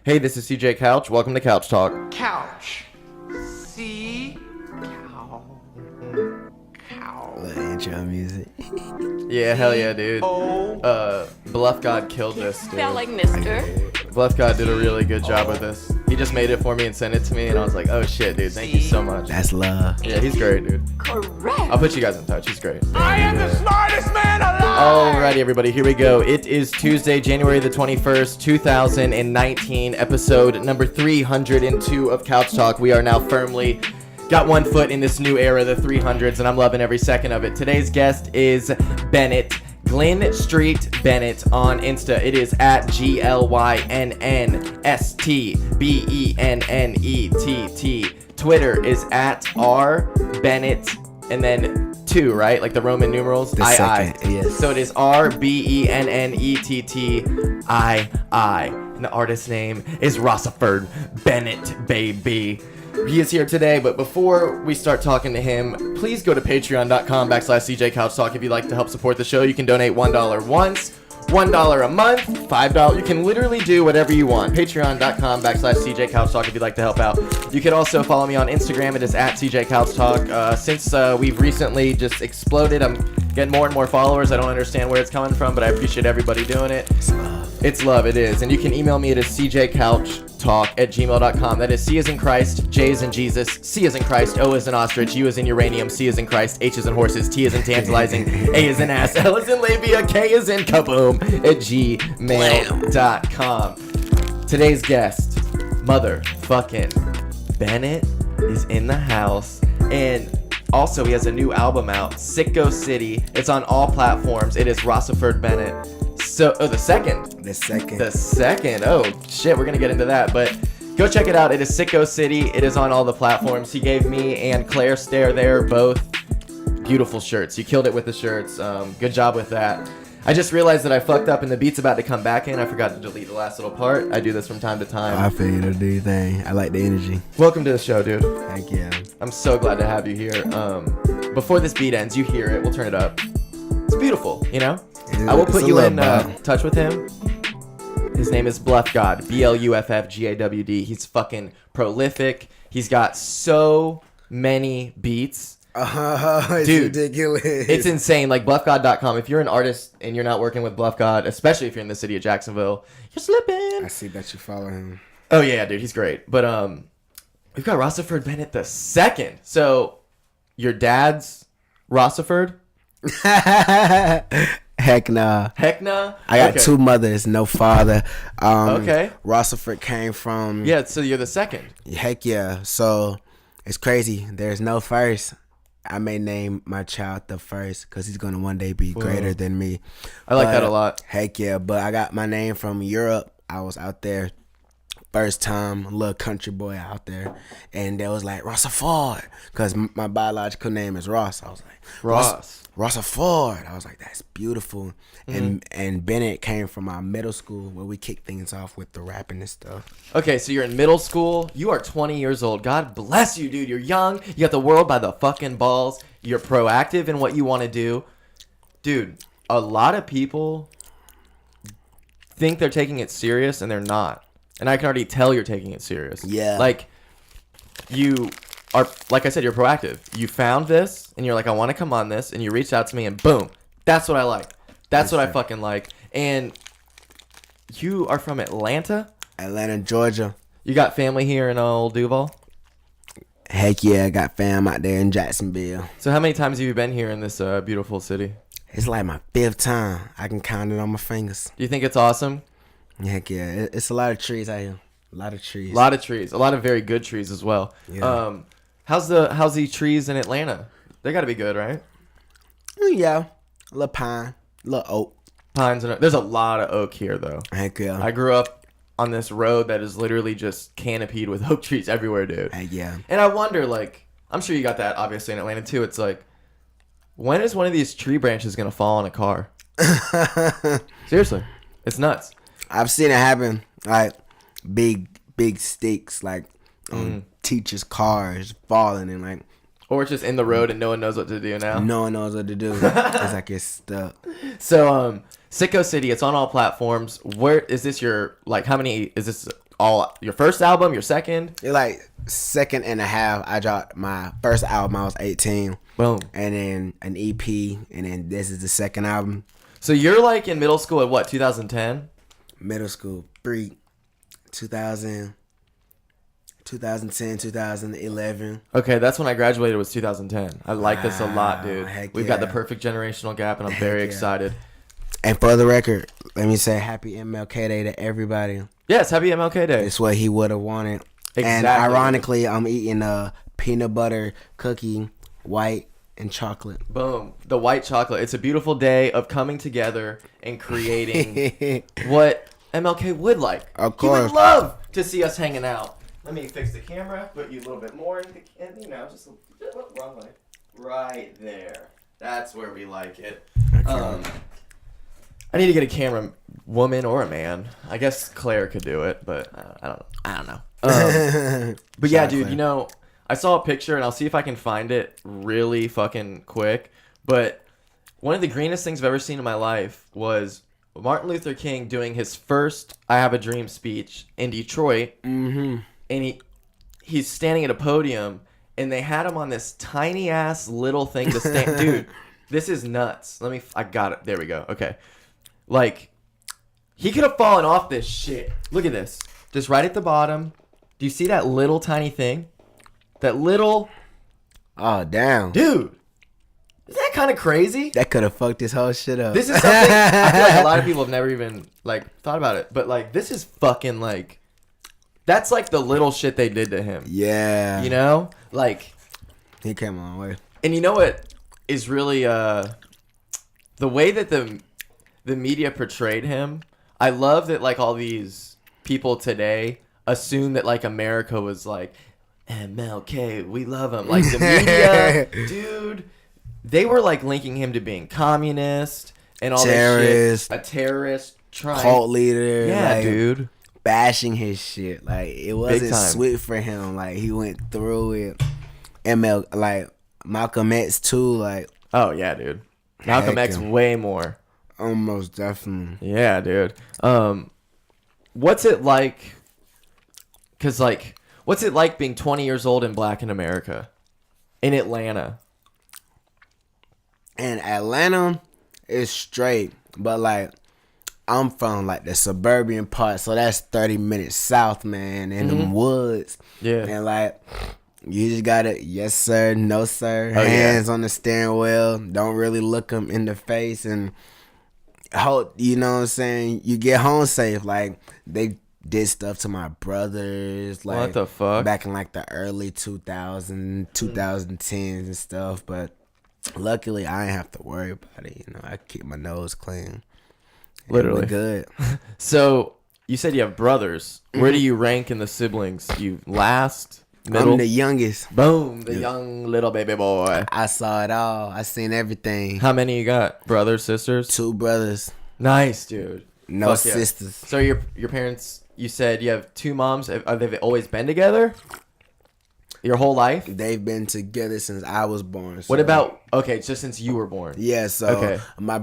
Hey, this is CJ Couch. Welcome to Couch Talk. Couch. C. Cow. Little intro music. Yeah, hell yeah, dude. Oh. Bluff God killed this, dude. Spelling, mister. Bluff God did a really good job with this. He just made it for me and sent it to me, and I was like, oh shit, dude, thank you so much. That's love. Yeah, he's great, dude. Correct. I'll put you guys in touch. He's great. I am the smartest man alive. Alrighty, everybody, here we go. It is Tuesday, January the 21st, 2019, episode number 302 of Couch Talk. We are now firmly got one foot in this new era, the 300s, and I'm loving every second of it. Today's guest is Bennett. Glen Street Bennett on Insta. It is at GLYNNSTBENNETT. Twitter is at RBennett and then 2, right? Like the Roman numerals. The second, yes. So it is RBENNETTII. And the artist's name is Rossaford Bennett, baby. He is here today, but before we start talking to him, please go to patreon.com/CJCouchTalk if you'd like to help support the show. You can donate $1 once, $1 a month, $5. You can literally do whatever you want. Patreon.com/CJCouchTalk if you'd like to help out. You can also follow me on Instagram. It is at CJCouchTalk. Since we've recently just exploded, I'm getting more and more followers. I don't understand where it's coming from, but I appreciate everybody doing it. It's love, it is. And you can email me at cjcouchtalk@gmail.com. That is C as in Christ, J as in Jesus, C as in Christ, O as in ostrich, U as in uranium, C as in Christ, H as in horses, T as in tantalizing, A as in ass, L as in labia, K as in kaboom at gmail.com. Today's guest, motherfucking Bennett, is in the house. And also, he has a new album out, Sicko City. It's on all platforms. It is Rossaford Bennett. So, the second. The second. Oh, shit, we're going to get into that. But go check it out. It is Sicko City. It is on all the platforms. He gave me and Claire Stare there both beautiful shirts. You killed it with the shirts. Good job with that. I just realized that I fucked up and the beat's about to come back in. I forgot to delete the last little part. I do this from time to time. I feel you to do your thing. I like the energy. Welcome to the show, dude. Thank you. I'm so glad to have you here. Before this beat ends, you hear it. We'll turn it up. It's beautiful, you know? I will put you in touch with him. His name is Bluff God. BLUFFGAWD. He's fucking prolific. He's got so many beats. It's Dude, ridiculous. It's insane. Like BluffGod.com. If you're an artist and you're not working with Bluff God, especially if you're in the city of Jacksonville, you're slipping. I see that you follow him. Oh yeah, dude, he's great. But we've got Rossaford Bennett II. So your dad's Rossaford? Heck nah. I got two mothers, no father. Okay. Rossaford came from. Yeah, so you're the second. Heck yeah. So it's crazy. There's no first. I may name my child the first because he's going to one day be greater than me. I like that a lot. Heck yeah. But I got my name from Europe. I was out there. First time, little country boy out there. And they was like, Rossaford. Because my biological name is Ross. I was like, Rossaford. I was like, that's beautiful. Mm-hmm. And Bennett came from our middle school where we kicked things off with the rapping and stuff. Okay, so you're in middle school. You are 20 years old. God bless you, dude. You're young. You got the world by the fucking balls. You're proactive in what you want to do. Dude, a lot of people think they're taking it serious and they're not. And I can already tell you're taking it serious. Yeah. Like, you are, like I said, you're proactive. You found this, and you're like, I want to come on this, and you reached out to me, and boom. That's what I like. That's what I fucking like. And you are from Atlanta? Atlanta, Georgia. You got family here in old Duval? Heck yeah, I got fam out there in Jacksonville. So how many times have you been here in this beautiful city? It's like my 5th time. I can count it on my fingers. Do you think it's awesome? Heck yeah, it's a lot of trees out here. A lot of trees. A lot of trees. A lot of very good trees as well. Yeah. How's the trees in Atlanta? They got to be good, right? Yeah. A little pine. A little oak. Pines. There's a lot of oak here, though. Heck yeah. I grew up on this road that is literally just canopied with oak trees everywhere, dude. Heck yeah. And I wonder, like, I'm sure you got that obviously in Atlanta too. It's like, when is one of these tree branches going to fall on a car? Seriously. It's nuts. I've seen it happen, like big sticks, like on teachers' cars falling and like. Or it's just in the road and no one knows what to do now. No one knows what to do. It's like it's stuck. So, Sicko City, it's on all platforms. Where is this your, like, how many, is this all your first album, your second? It's like second and a half. I dropped my first album. I was 18. Boom. And then an EP, and then this is the second album. So you're like in middle school at what, 2010? Middle school, 2010, 2011. Okay, that's when I graduated, was 2010. I like this a lot, dude. Heck We've got the yeah. perfect generational gap, and I'm very yeah. excited. And for the record, let me say happy MLK Day to everybody. Yes, happy MLK Day. It's what he would have wanted. Exactly. And ironically, I'm eating a peanut butter cookie, white and chocolate. Boom. The white chocolate. It's a beautiful day of coming together and creating what MLK would like. Of He would course. love to see us hanging out. Let me fix the camera, put you a little bit more in the just wrong way. Right there. That's where we like it. I need to get a camera woman or a man. I guess Claire could do it, but I don't know. But yeah, dude, you know, I saw a picture, and I'll see if I can find it really fucking quick. But one of the greenest things I've ever seen in my life was Martin Luther King doing his first "I Have a Dream" speech in Detroit. Mm-hmm. And he's standing at a podium, and they had him on this tiny ass little thing to stand. Dude, this is nuts. I got it. There we go. Okay. Like, he could have fallen off this shit. Look at this. Just right at the bottom. Do you see that little tiny thing? That little... Oh, damn. Dude. Isn't that kind of crazy? That could have fucked this whole shit up. This is something... I feel like a lot of people have never even, like, thought about it. But, like, this is fucking, like... That's, like, the little shit they did to him. Yeah. You know? Like... He came a long way. And you know what is really... The way that the media portrayed him... I love that, like, all these people today assume that, like, America was, like... MLK, we love him. Like, the media, dude, they were, like, linking him to being communist and all terrorist, this shit. A terrorist, cult leader. Yeah, like, dude. Bashing his shit. Like, it wasn't sweet for him. Like, he went through it. Like, Malcolm X, too. Like, oh, yeah, dude. Malcolm X, way more. Almost definitely. Yeah, dude. What's it like? Because, like... What's it like being 20 years old and black in America? In Atlanta? And Atlanta is straight. But, like, I'm from, like, the suburban part. So that's 30 minutes south, man. In the woods. Yeah. And, like, you just got to, yes, sir, no, sir. Oh, Hands on the steering wheel. Don't really look them in the face. And, you know what I'm saying? You get home safe. Like, they did stuff to my brothers, like, what the fuck, back in like the early 2010s and stuff. But luckily, I didn't have to worry about it. You know, I keep my nose clean. Literally good. So you said you have brothers. Where do you rank in the siblings? You last, middle? I'm the youngest. Boom, the young little baby boy. I saw it all. I seen everything. How many you got? Brothers, sisters? 2 brothers. Nice, dude. No Fuck yeah. sisters. So your parents. You said you have 2 moms. Have they always been together? Your whole life? They've been together since I was born. So. What about, okay, just since you were born? Yeah, so okay. My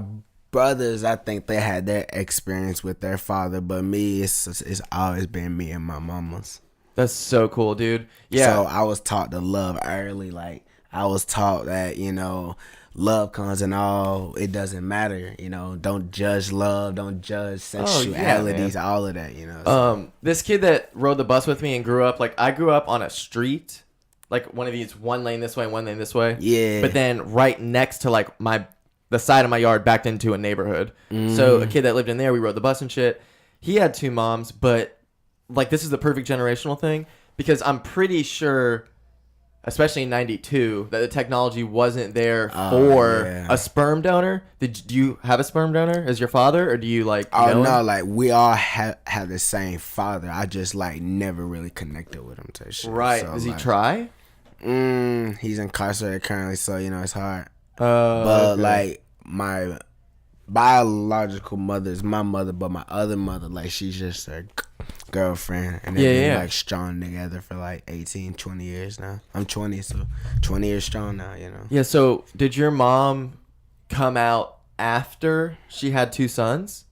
brothers, I think they had their experience with their father, but me, it's always been me and my mamas. That's so cool, dude. Yeah. So I was taught to love early. Like, I was taught that, you know, love comes in all, it doesn't matter, you know, don't judge love, don't judge sexualities, all of that, you know. So. This kid that rode the bus with me and grew up, like, I grew up on a street, like one of these, one lane this way, one lane this way. Yeah. But then right next to, like, the side of my yard backed into a neighborhood. So a kid that lived in there, we rode the bus and shit. He had 2 moms, but, like, this is the perfect generational thing, because I'm pretty sure, especially in 92, that the technology wasn't there for a sperm donor. Do you have a sperm donor as your father, or do you, like, know no, him? like, we all have the same father. I just, like, never really connected with him to shit. Right. So, Does he like, try? He's incarcerated currently, so, you know, it's hard. But, okay. Like, my biological mother is my mother, but my other mother, like, she's just a girlfriend, and they've been like strong together for like 18, 20 years now. I'm 20, so 20 years strong now, you know. Yeah, so did your mom come out after she had 2 sons?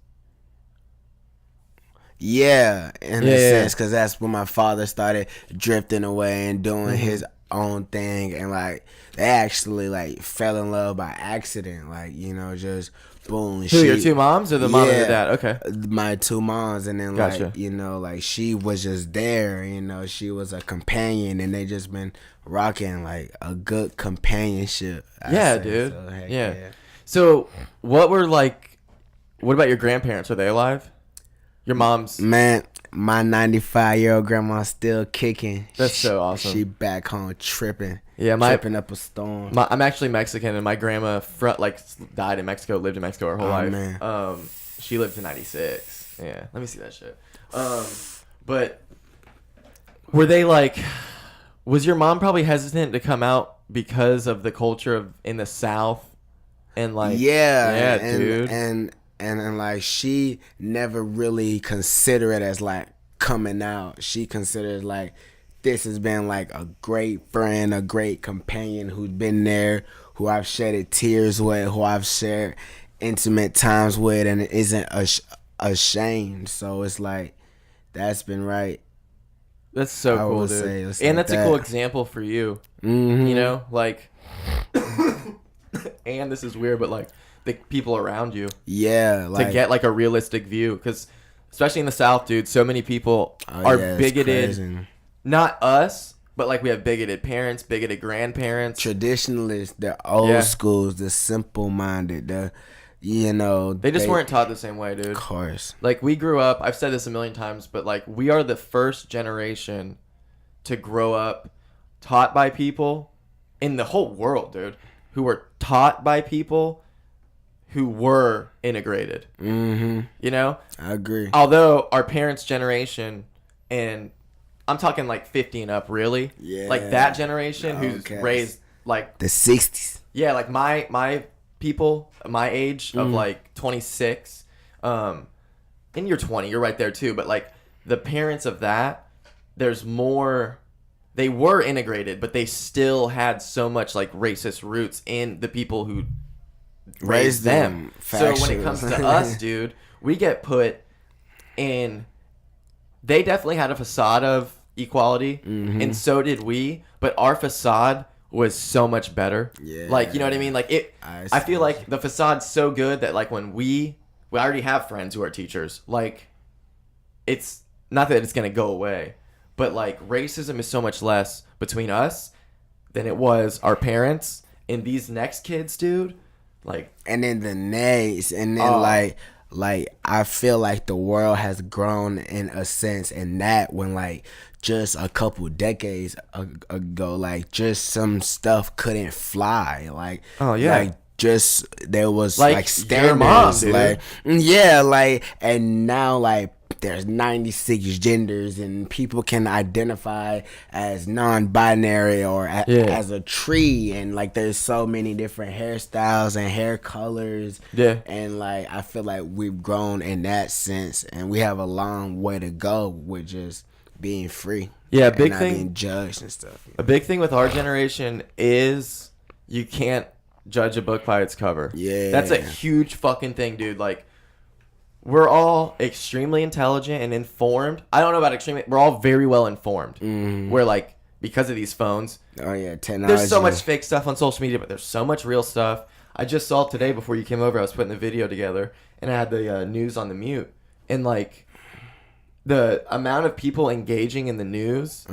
Yeah, in Yeah, a yeah. sense, because that's when my father started drifting away and doing his own thing, and like they actually like fell in love by accident, like just boom. Who, your two moms or the mom and the dad? Okay. My two moms, and then Gotcha. like like she was just there, she was a companion, and they just been rocking like a good companionship. I Yeah, say. dude. So, heck Yeah. So, what about your grandparents? Are they alive? Your mom's? Man, my 95-year-old grandma still kicking. That's so awesome. She back home tripping. Yeah, tripping up a storm. I'm actually Mexican, and my grandma died in Mexico, lived in Mexico her whole life. Man. She lived to 96. Yeah, let me see that shit. But were they like? Was your mom probably hesitant to come out because of the culture in the South, and like? Yeah, dude. And like she never really considered it as like coming out. She considered like this has been like a great friend, a great companion who's been there, who I've shedded tears with, who I've shared intimate times with, and isn't ashamed. So it's like that's been right. That's so I cool, would dude. say it's And like that's a cool that. example for you. Mm-hmm. Like, and this is weird, but like the people around you. Yeah, like To get like a realistic view, because especially in the South, dude, so many people are it's bigoted. crazy. Not us, but like we have bigoted parents, bigoted grandparents. Traditionalists, the old schools, the simple-minded, They just weren't taught the same way, dude. Of course. Like we grew up, I've said this a million times, but like we are the first generation to grow up taught by people in the whole world, dude, who were taught by people who were integrated. Mm-hmm. I agree. Although our parents' generation, and I'm talking like 50 and up, really, like that generation who's raised like the 60s. Yeah, like my people, my age of like 26, and you're 20, you're right there too. But like the parents of that, there's more. They were integrated, but they still had so much like racist roots in the people who raised them. So when it comes to us, dude, we get put in. They definitely had a facade of equality, and so did we. But our facade was so much better. Yeah. Like, you know what I mean? Like it. I feel like the facade's so good that like when we already have friends who are teachers. Like, it's not that it's gonna go away, but like racism is so much less between us than it was our parents and these next kids, dude. Like, and then the next, and then like I feel like the world has grown in a sense, and that when like just a couple decades ago, like just some stuff couldn't fly, like like just there was like standards, your mom, dude. like yeah, like and now like there's 96 genders and people can identify as non-binary or as a tree, and like there's so many different hairstyles and hair colors, and like I feel like we've grown in that sense, and we have a long way to go with just being free, big not thing, being judged and stuff. A big thing with our generation is you can't judge a book by its cover. That's a huge fucking thing, dude. Like, we're all extremely intelligent and informed. I don't know about extremely. We're all very well informed. We're like, because of these phones. Technology. There's so much fake stuff on social media, but there's so much real stuff. I just saw today before you came over, I was putting the video together, and I had the news on the mute. And like, the amount of people engaging in the news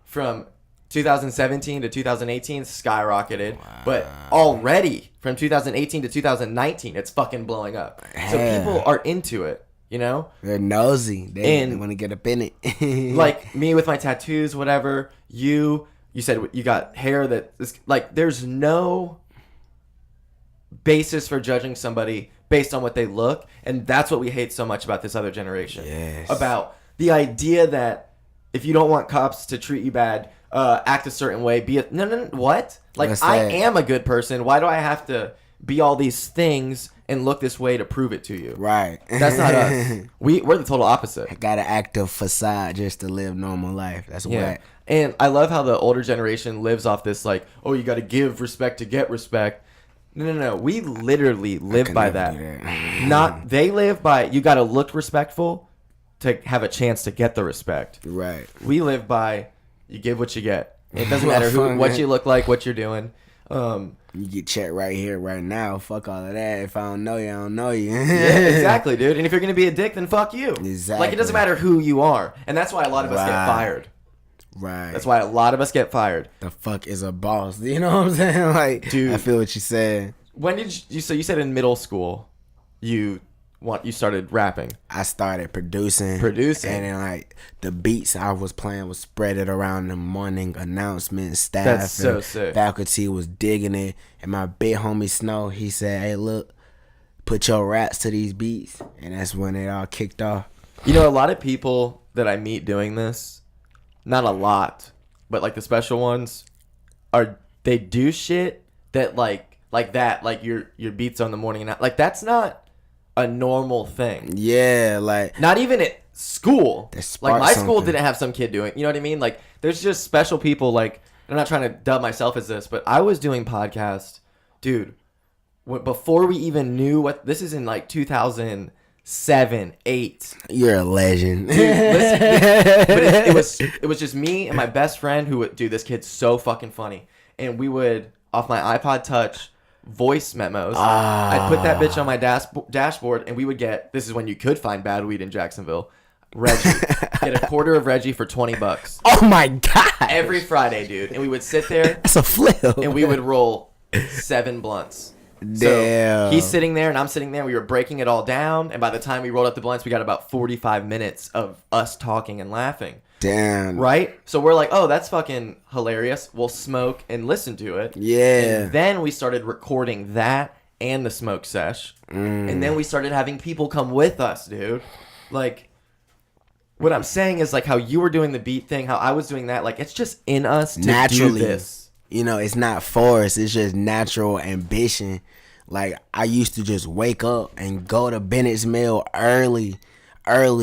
from 2017 to 2018 skyrocketed, but already from 2018 to 2019 it's fucking blowing up. So people are into it, you know? They're nosy. They want to get up in it. Like me with my tattoos, whatever. You said you got hair that is like, there's no basis for judging somebody based on what they look, and that's what we hate so much about this other generation. About the idea that if you don't want cops to treat you bad, act a certain way, no, what? Like, I am a good person. Why do I have to be all these things and look this way to prove it to you? Right. That's not us. We're the total opposite. I got to act a facade just to live normal life. That's whack. And I love how the older generation lives off this, like, oh, you got to give respect to get respect. No. We literally live by that. They Not, they live by, you got to look respectful to have a chance to get the respect. Right. We live by you give what you get. It doesn't matter what you look like, what you're doing. You get checked right here, right now. Fuck all of that. If I don't know you, I don't know you. Yeah, exactly, dude. And if you're gonna be a dick, then fuck you. Exactly. Like, it doesn't matter who you are, and that's why a lot of us get fired. Right. That's why a lot of us get fired. The fuck is a boss? You know what I'm saying? Like, dude, I feel what you said. When did you? So you said in middle school, you started rapping. I started producing, and then like the beats I was playing was spread it around the morning announcement staff. That's so sick. Faculty was digging it, and my big homie Snow, he said, "Hey, look, put your raps to these beats," and that's when it all kicked off. You know, a lot of people that I meet doing this, not a lot, but like the special ones, they do shit that like that, like your beats on the morning and like that's not a normal thing. Yeah, like not even at school. Like my school something. didn't have some kid doing. You know what I mean? Like there's just special people. Like I'm not trying to dub myself as this, but I was doing podcasts, dude. Before we even knew what this is in like 2007, 8. You're a legend. Dude, listen, but it was just me and my best friend who would, dude, this kid's so fucking funny, and we would off my iPod Touch. Voice memos. I'd put that bitch on my dashboard, and we would get. This is when you could find bad weed in Jacksonville. Reggie, get a quarter of Reggie for $20. Oh my god! Every Friday, dude, and we would sit there. That's a flip. And we would roll 7 blunts. Damn. So he's sitting there, and I'm sitting there. We were breaking it all down, and by the time we rolled up the blunts, we got about 45 minutes of us talking and laughing. Damn. Right? So we're like, oh, that's fucking hilarious. We'll smoke and listen to it. Yeah. And then we started recording that and the smoke sesh. And then we started having people come with us, dude. Like, what I'm saying is, like, how you were doing the beat thing, how I was doing that. Like, it's just in us to naturally do this. You know, it's not forced. It's just natural ambition. Like, I used to just wake up and go to Bennett's Mill early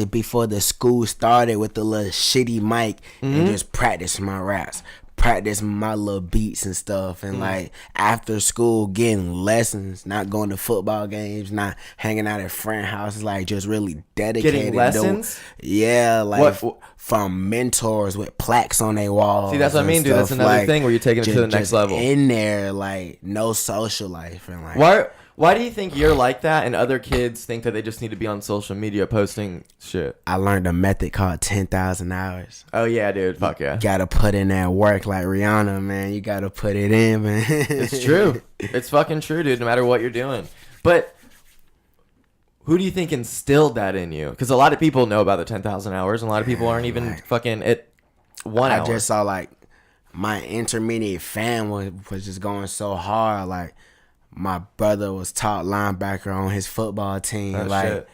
before the school started with the little shitty mic and just practice my raps, practice my little beats and stuff. And like after school, getting lessons, not going to football games, not hanging out at friend houses, like just really dedicated. Getting lessons? Yeah, like from mentors with plaques on their walls. See, that's what I mean, dude. That's another thing where you're taking it to the next level. In there, like no social life and like. Why do you think you're like that and other kids think that they just need to be on social media posting shit? I learned a method called 10,000 hours. Oh, yeah, dude. Fuck yeah. You gotta put in that work like Rihanna, man. You gotta put it in, man. It's true. It's fucking true, dude, no matter what you're doing. But who do you think instilled that in you? Because a lot of people know about the 10,000 hours, and a lot of people aren't even fucking at 1 hour. I just saw, like, my intermediate fan was just going so hard, like, my brother was top linebacker on his football team. Oh, like shit.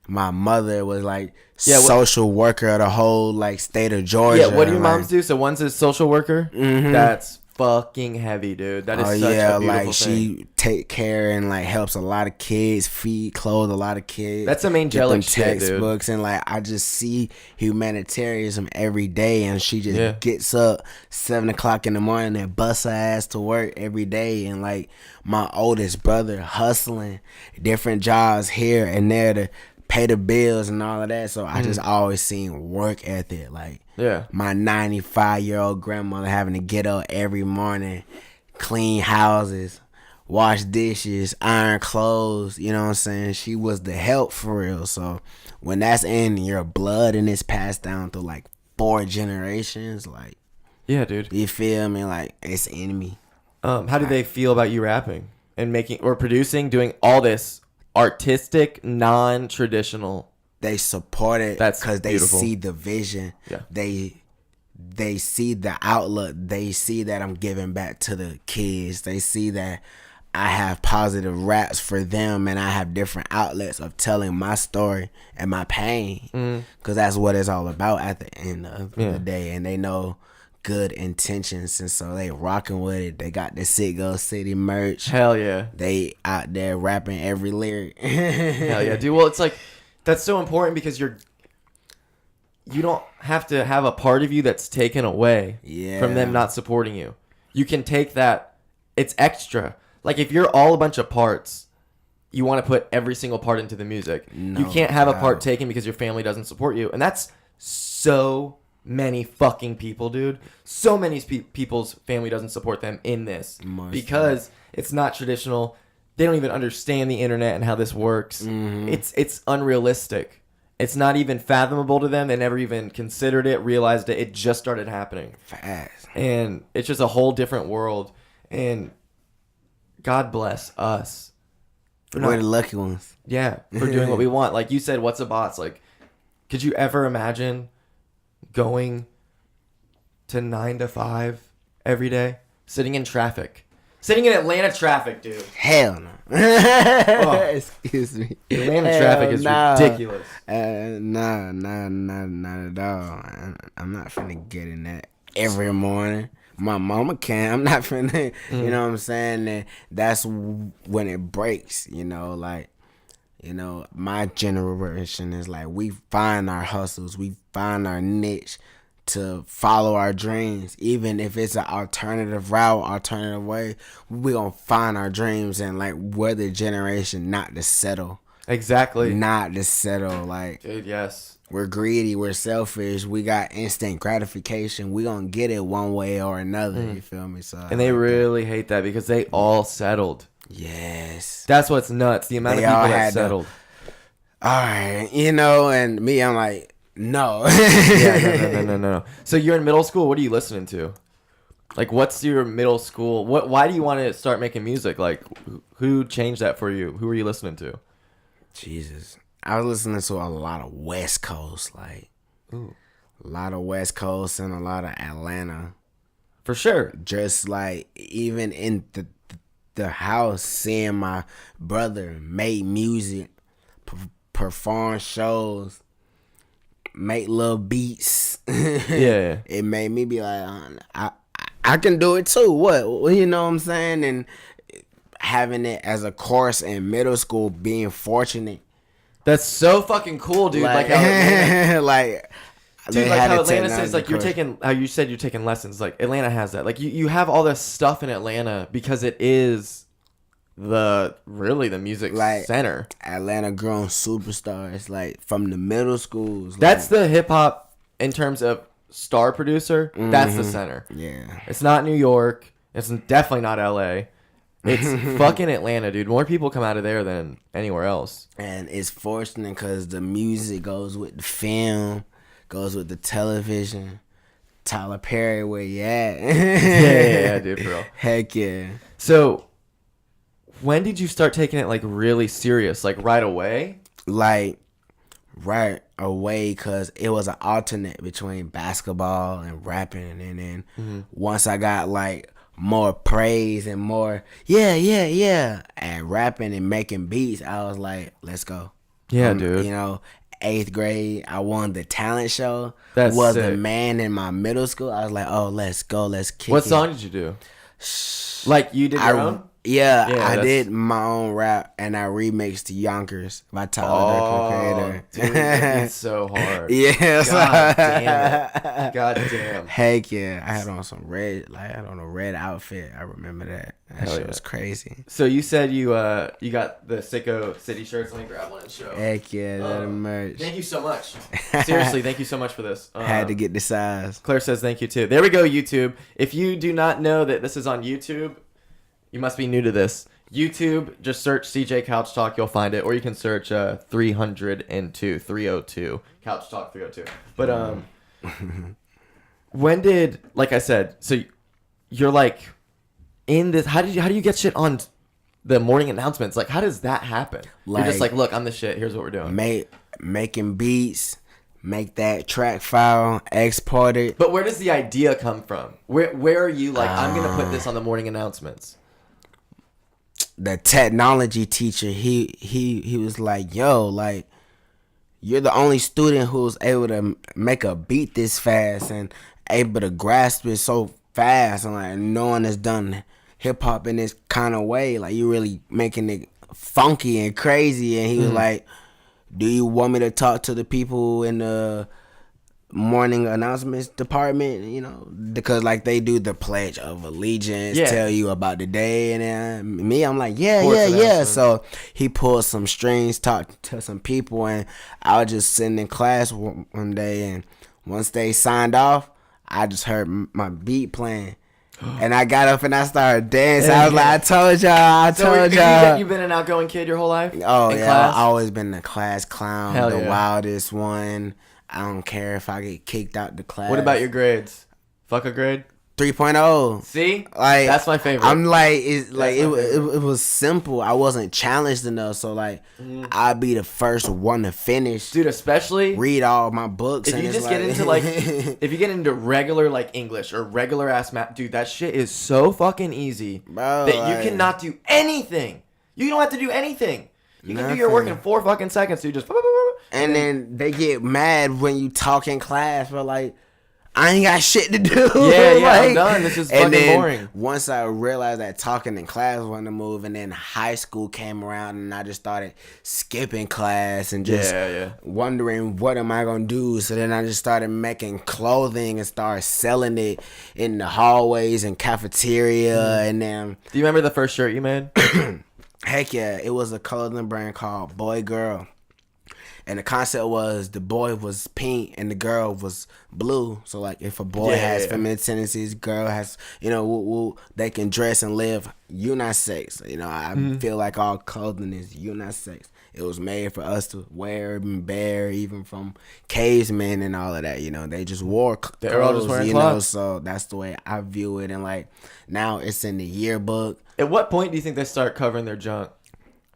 My mother was like social worker of the whole like state of Georgia. Yeah, what do your moms do? So one's a social worker. That's fucking heavy, dude. That is such a beautiful like thing. she take care and like helps a lot of kids, feed, clothe a lot of kids. That's some angelic shit, dude. Textbooks and like I just see humanitarianism every day, and she just gets up 7 o'clock in the morning and busts her ass to work every day. And like my oldest brother hustling different jobs here and there to pay the bills and all of that. So I just always seen work ethic. Like my 95-year-old grandmother having to get up every morning, clean houses, wash dishes, iron clothes. You know what I'm saying? She was the help for real. So when that's in your blood and it's passed down through like 4 generations, like yeah, dude, you feel me? Like it's in me. How do they feel about you rapping and making or producing, doing all this artistic, non-traditional? They support it because they see the vision. Yeah. They see the outlook. They see that I'm giving back to the kids. They see that I have positive raps for them, and I have different outlets of telling my story and my pain, because that's what it's all about at the end of the day. And they know good intentions, and so they rocking with it. They got the Go City merch. Hell yeah. They out there rapping every lyric. Hell yeah, dude. Well, it's like that's so important because you don't have to have a part of you that's taken away from them not supporting you. You can take that. It's extra. Like if you're all a bunch of parts you want to put every single part into the music. No you can't have a part doubt. taken because your family doesn't support you. And that's so many fucking people, dude. So many people's family doesn't support them in this Most because it's not traditional. They don't even understand the internet and how this works. It's unrealistic. It's not even fathomable to them. They never even considered it, realized it. It just started happening. Fast. And it's just a whole different world. And God bless us. We're the lucky ones. Yeah, for doing what we want. Like you said, what's a bots? Like, could you ever imagine going to 9 to 5 every day? Sitting in traffic. Sitting in Atlanta traffic, dude. Hell no. Oh. Excuse me. Atlanta traffic is ridiculous. Nah, not at all. I'm not finna get in that every morning. My mama can. I'm not finna, you know what I'm saying? And that's when it breaks, you know, like, you know, my generation is like, we find our hustles, we find our niche to follow our dreams. Even if it's an alternative route, alternative way, we gonna find our dreams. And like, we're the generation not to settle. Exactly. Not to settle. Like, Dude, yes. we're greedy, we're selfish, we got instant gratification. We gonna get it one way or another. You feel me? So And they really hate that because they all settled. yes. That's what's nuts. The amount They of all people that had to- settled. All right, you know, and me, I'm like, no. Yeah, no. So you're in middle school. What are you listening to? Like, what's your middle school? Why do you want to start making music? Like, who changed that for you? Who are you listening to? Jesus, I was listening to a lot of West Coast, like, a lot of West Coast and a lot of Atlanta. For sure. Just like even in the house, seeing my brother make music, perform shows, make little beats. Yeah. It made me be like, I can do it too. What you know what I'm saying? And having it as a course in middle school, being fortunate. That's so fucking cool, dude. Like how Atlanta, like, dude, they like had how a Atlanta says, technology like, you're course. taking, how you said you're taking lessons. Like, Atlanta has that. Like, you have all this stuff in Atlanta because it is really the music Like, center. Atlanta grown superstars, like, from the middle schools. That's like, the hip hop in terms of star producer. That's the center. yeah. It's not New York. It's definitely not LA. It's fucking Atlanta, dude. More people come out of there than anywhere else. And it's fortunate because the music goes with the film, goes with the television. Tyler Perry, where you at? Yeah, dude, for real. Heck yeah. So, when did you start taking it like really serious? Like right away? Like, right away, because it was an alternate between basketball and rapping. And then once I got like more praise and more, yeah, and rapping and making beats, I was like, let's go. Yeah, dude. You know, 8th grade, I won the talent show. That's was sick. the man in my middle school. I was like, oh, let's go, let's kick What it. song did you do? Like you did your own? Yeah, Yeah, I that's- did my own rap and I remixed Yonkers by Tyler, Oh, the Creator. dude, it's so hard. Yes. God damn it. God damn. Heck yeah. I had on some red, like, I had on a red outfit. I remember that. That Hell shit yeah. was crazy. So you said you got the Sicko City shirts. Let me grab one and show. Heck yeah, that merch. Thank you so much. Seriously, thank you so much for this. Had to get the size. Claire says thank you too. There we go, YouTube. If you do not know that this is on YouTube, you must be new to this. YouTube, just search CJ Couch Talk, you'll find it. Or you can search 302, Couch Talk 302. But when did, like I said, so you're like in this, how do you get shit on the morning announcements? Like, how does that happen? You're just like, look, I'm the shit, here's what we're doing. Making beats, make that track file, export it. But where does the idea come from? Where are you like, I'm going to put this on the morning announcements? The technology teacher, he was like, yo, like, you're the only student who's able to make a beat this fast and able to grasp it so fast, and like no one has done hip hop in this kind of way. Like, you really making it funky and crazy. And he was like, do you want me to talk to the people in the morning announcements department, you know, because like they do the Pledge of Allegiance, Yeah. tell you about the day, and then me, I'm like, yeah. Sports announcements. So he pulled some strings, talked to some people, and I was just sitting in class one day, and once they signed off, I just heard my beat playing. And I got up and I started dancing. I was like, I told y'all. You've been an outgoing kid your whole life? Oh, in yeah. class? I've always been the class clown, Hell the yeah. wildest one. I don't care if I get kicked out the class. What about your grades? Fuck a grade? 3.0. See? Like, that's my favorite. I'm like, it favorite. was simple. I wasn't challenged enough, so like, I'd be the first one to finish. Dude, especially read all my books. if and you it's just get into like, if you get into regular like English or regular ass math, dude, that shit is so fucking easy Bro, that you like- cannot do anything. You don't have to do anything. You can do your work in Nothing. 4 fucking seconds. Dude, just. And then they get mad when you talk in class, but like, I ain't got shit to do. Yeah, I'm Like, done. This is and fucking then boring. Once I realized that talking in class wasn't a move, and then high school came around, and I just started skipping class and just wondering what am I gonna do. So then I just started making clothing and started selling it in the hallways and cafeteria, and then Do you remember the first shirt you made? heck yeah, it was a clothing brand called Boy Girl. And the concept was the boy was pink and the girl was blue. So like if a boy has feminine tendencies, girl has, you know, they can dress and live unisex. You know, I feel like all clothing is unisex. It was made for us to wear and bear, even from cavemen and all of that. You know, they just wore clothes. They're all just wearing you clothes. know, so that's the way I view it. And like now it's in the yearbook. At what point do you think they start covering their junk?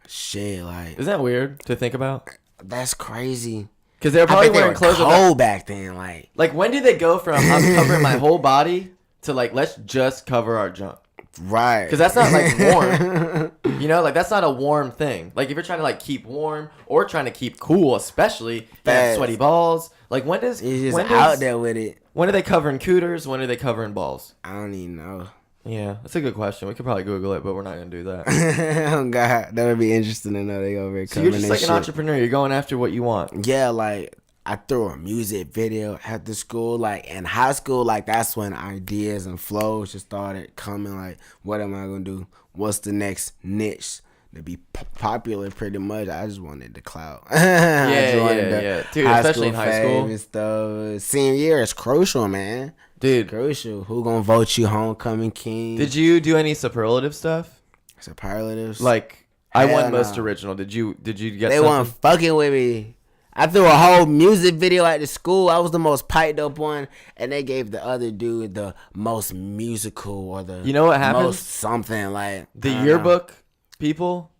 Shit, like Isn't that weird to think about? that's crazy. Because they were I probably think they wearing were clothes with cold back then, like when did they go from I'm covering my whole body to like let's just cover our junk? right? Because that's not like warm, you know, like that's not a warm thing. Like if you're trying to like keep warm or trying to keep cool, especially you have Facts. sweaty balls. Like when It's just when out there with it. When are they covering cooters? When are they covering balls? I don't even know. Yeah, that's a good question. We could probably Google it, but we're not gonna do that. Oh God, that would be interesting to know they over here So you're covering just that like an shit. entrepreneur. You're going after what you want. Yeah, like I threw a music video after school. Like in high school, like that's when ideas and flows just started coming. Like, what am I gonna do? What's the next niche to be popular? Pretty much, I just wanted the clout. Yeah. Dude, especially in high school. and stuff. Senior year is crucial, man. Dude, Crucial. Who gonna vote you homecoming king? did you do any superlative stuff? Superlatives? Like I Hell won most no. original. Did you get They something? weren't fucking with me. I threw a whole music video at the school. I was the most piped up one, and they gave the other dude the most musical or the You know what happens? most something like The I don't know. yearbook people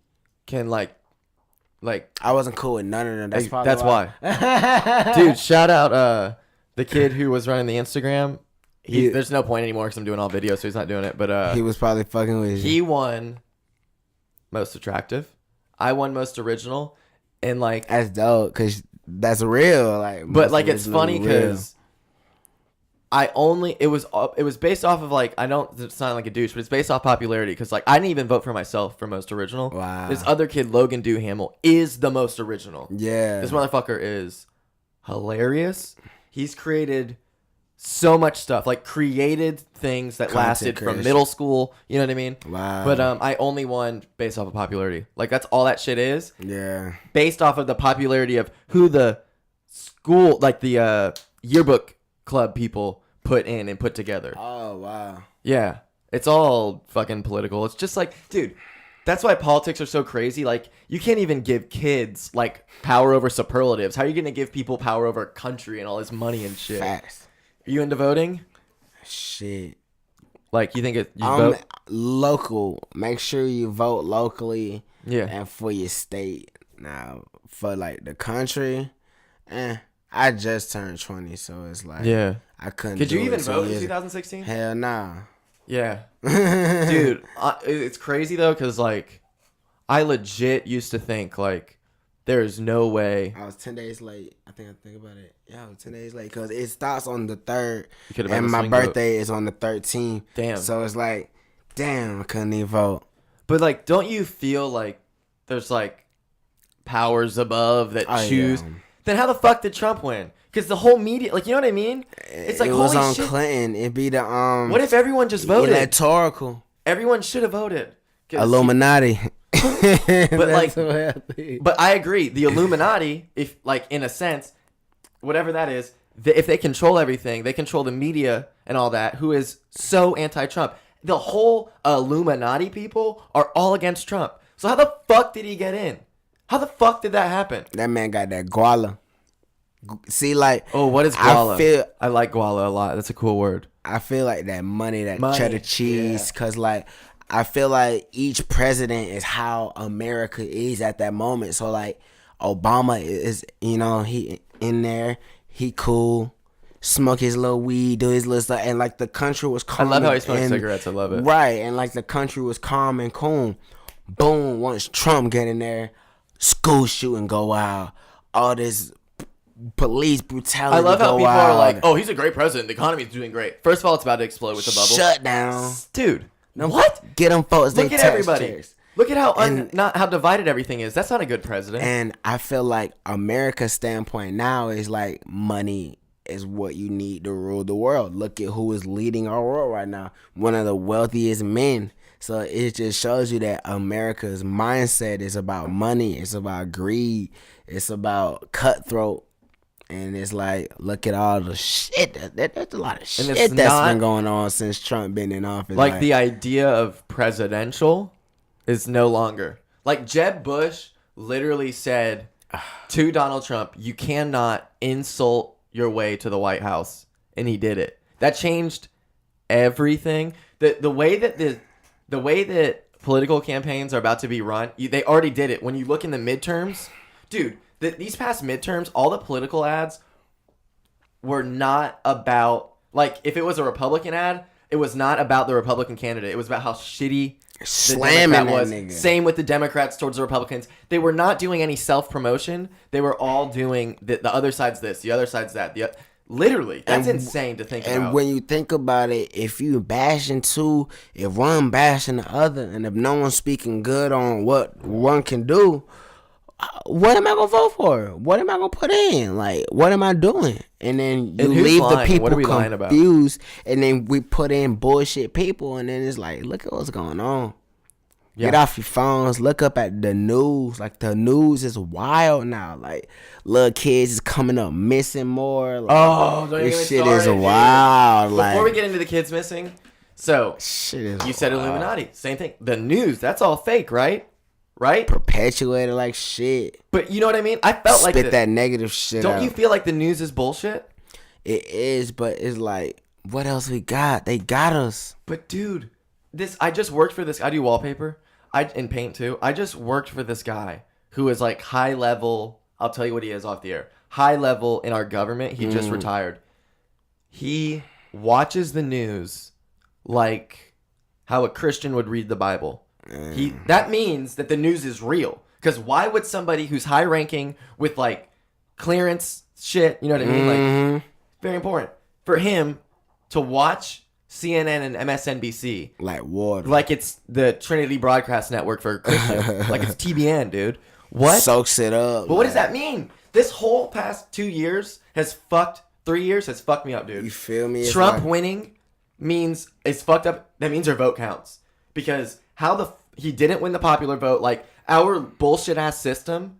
can like I wasn't cool with none of them. That's probably that's why. Dude, shout out the kid who was running the Instagram. There's no point anymore because I'm doing all videos, so he's not doing it. But he was probably fucking with you. he won most attractive. I won most original, and like, That's dope because that's real. Like, but most like it's original funny real. because it was based off of like I don't sound like a douche, but it's based off popularity because like I didn't even vote for myself for most original. Wow. This other kid, Logan Duhamel, is the most original. Yeah. This motherfucker is hilarious. He's created so much stuff, like created things that Content lasted from creation. middle school. You know what I mean? Wow. But I only won based off of popularity. Like that's all that shit is. Yeah. Based off of the popularity of who the school, like the yearbook club people put in and put together. Oh wow. Yeah. It's all fucking political. It's just like, dude, that's why politics are so crazy. Like, you can't even give kids, like, power over superlatives. How are you going to give people power over a country and all this money and shit? Facts. Are you into voting? Shit. Like, you think you vote? Local. Make sure you vote locally. Yeah. And for your state. Now, for like the country, I just turned 20, so it's like Yeah. I couldn't. Could you do even it 2 vote in years- 2016? Hell nah. Yeah. Dude, it's crazy, though, because, like, I legit used to think, like, there is no way. I was 10 days late. I think about it. Yeah, I was 10 days late because it starts on the 3rd, You could've been and the my swing vote. birthday is on the 13th. Damn. So it's like, damn, I couldn't even vote. But, like, don't you feel like there's, like, powers above that Oh, choose? yeah. Then how the fuck did Trump win? Because the whole media, like, you know what I mean? It's like, it was holy on shit. Clinton. It'd be the What if everyone just voted? electoral Everyone should have voted. Illuminati. But like, what I think. but I agree. The Illuminati, if like in a sense, whatever that is, if they control everything, they control the media and all that. Who is so anti-Trump? The whole Illuminati people are all against Trump. So how the fuck did he get in? How the fuck did that happen? That man got that guala. See, like, Oh, what is guala? I I like guala a lot. That's a cool word. I feel like that money, that Money, cheddar cheese, yeah. cause like I feel like each president is how America is at that moment. So like Obama is, you know, he in there, he cool, smoke his little weed, do his little stuff, and like the country was calm. I love how he smokes cigarettes. I love it. Right, and like the country was calm and cool. Boom, once Trump get in there, school shooting go wild, all this police brutality. I love how go people wild. are like, "Oh, he's a great president. The economy's doing great." First of all, it's about to explode with the bubble. Shut down, Dude. no, What? Get them folks. Look they at tax everybody. checks. Look at how And- not how divided everything is. That's not a good president. And I feel like America's standpoint now is like money is what you need to rule the world. Look at who is leading our world right now. One of the wealthiest men. So it just shows you that America's mindset is about money. It's about greed. It's about cutthroat. And it's like, look at all the shit. There's a lot of shit it's that's not- been going on since Trump been in office. like the idea of presidential is no longer. Like Jeb Bush literally said to Donald Trump, "You cannot insult your way to the White House," and he did it. That changed everything. The way that political campaigns are about to be run, they already did it. When you look in the midterms, dude, these past midterms, all the political ads were not about, like, if it was a Republican ad, it was not about the Republican candidate. It was about how shitty the slamming Democrat that was. nigga. Same with the Democrats towards the Republicans. They were not doing any self-promotion. They were all doing the other side's this, the other side's that. Literally, that's insane to think And about. when you think about it, if you bashing two, if one bashing the other, and if no one's speaking good on what one can do, what am I gonna vote for? What am I gonna put in? Like, what am I doing? And then you And who's leave the lying? people What are we lying about? confused, and then we put in bullshit people, and then it's like, look at what's going on. Yeah. Get off your phones. Look up at the news. Like, the news is wild now. Like, little kids is coming up missing more. Like, Oh, don't even this get shit started, is dude. wild. Before Like, we get into the kids missing, so shit is you said wild. Illuminati, same thing. The news, that's all fake, right? Right? Perpetuated like shit. But you know what I mean? I felt like Spit that negative shit Don't out. you feel like the news is bullshit? It is, but it's like, what else we got? They got us. But dude, I just worked for this. I do wallpaper. In paint too. I just worked for this guy who is like high level. I'll tell you what he is off the air. High level in our government. He just retired. He watches the news like how a Christian would read the Bible. That means that the news is real. Because why would somebody who's high ranking with like clearance shit, you know what I mean? Like, very important for him to watch CNN and MSNBC Like water. like it's the Trinity Broadcast Network for Christian. Like it's TBN, dude. What? Soaks it up. But what does that mean? This whole past 2 years has fucked. 3 years has fucked me up, dude. You feel me? It's Trump like- winning means it's fucked up. That means our vote counts because he didn't win the popular vote. Like our bullshit ass system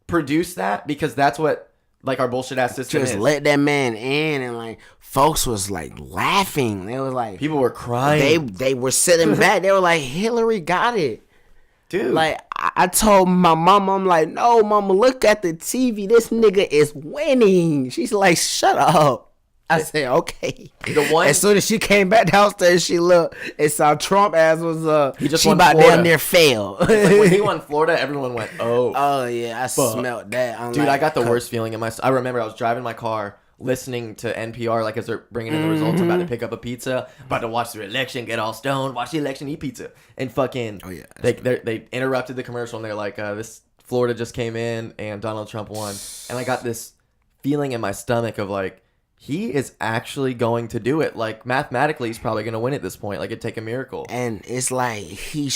produced that because that's what like our bullshit ass system just is. let that man in, and like folks was like laughing. They was like, People were crying. they were sitting back. They were like, Hillary got it. Dude. Like, I told my mama, I'm like, no, mama, look at the TV. This nigga is winning. She's like, shut up. I said, okay. The one- As soon as she came back downstairs, she looked and saw Trump as was He just she won about Florida. damn near fail. Like when he won Florida, everyone went, "Oh, Oh yeah, I smelled that. I'm dude!" like, I got the worst feeling in my. I remember I was driving my car, listening to NPR, like as they're bringing in the results. I'm about to pick up a pizza, about to watch the election, get all stoned, watch the election, eat pizza, and fucking. Oh, yeah, they interrupted the commercial and they're like, "This Florida just came in and Donald Trump won," and I got this feeling in my stomach of like. He is actually going to do it. Like mathematically, he's probably going to win at this point. Like it'd take a miracle. And it's like he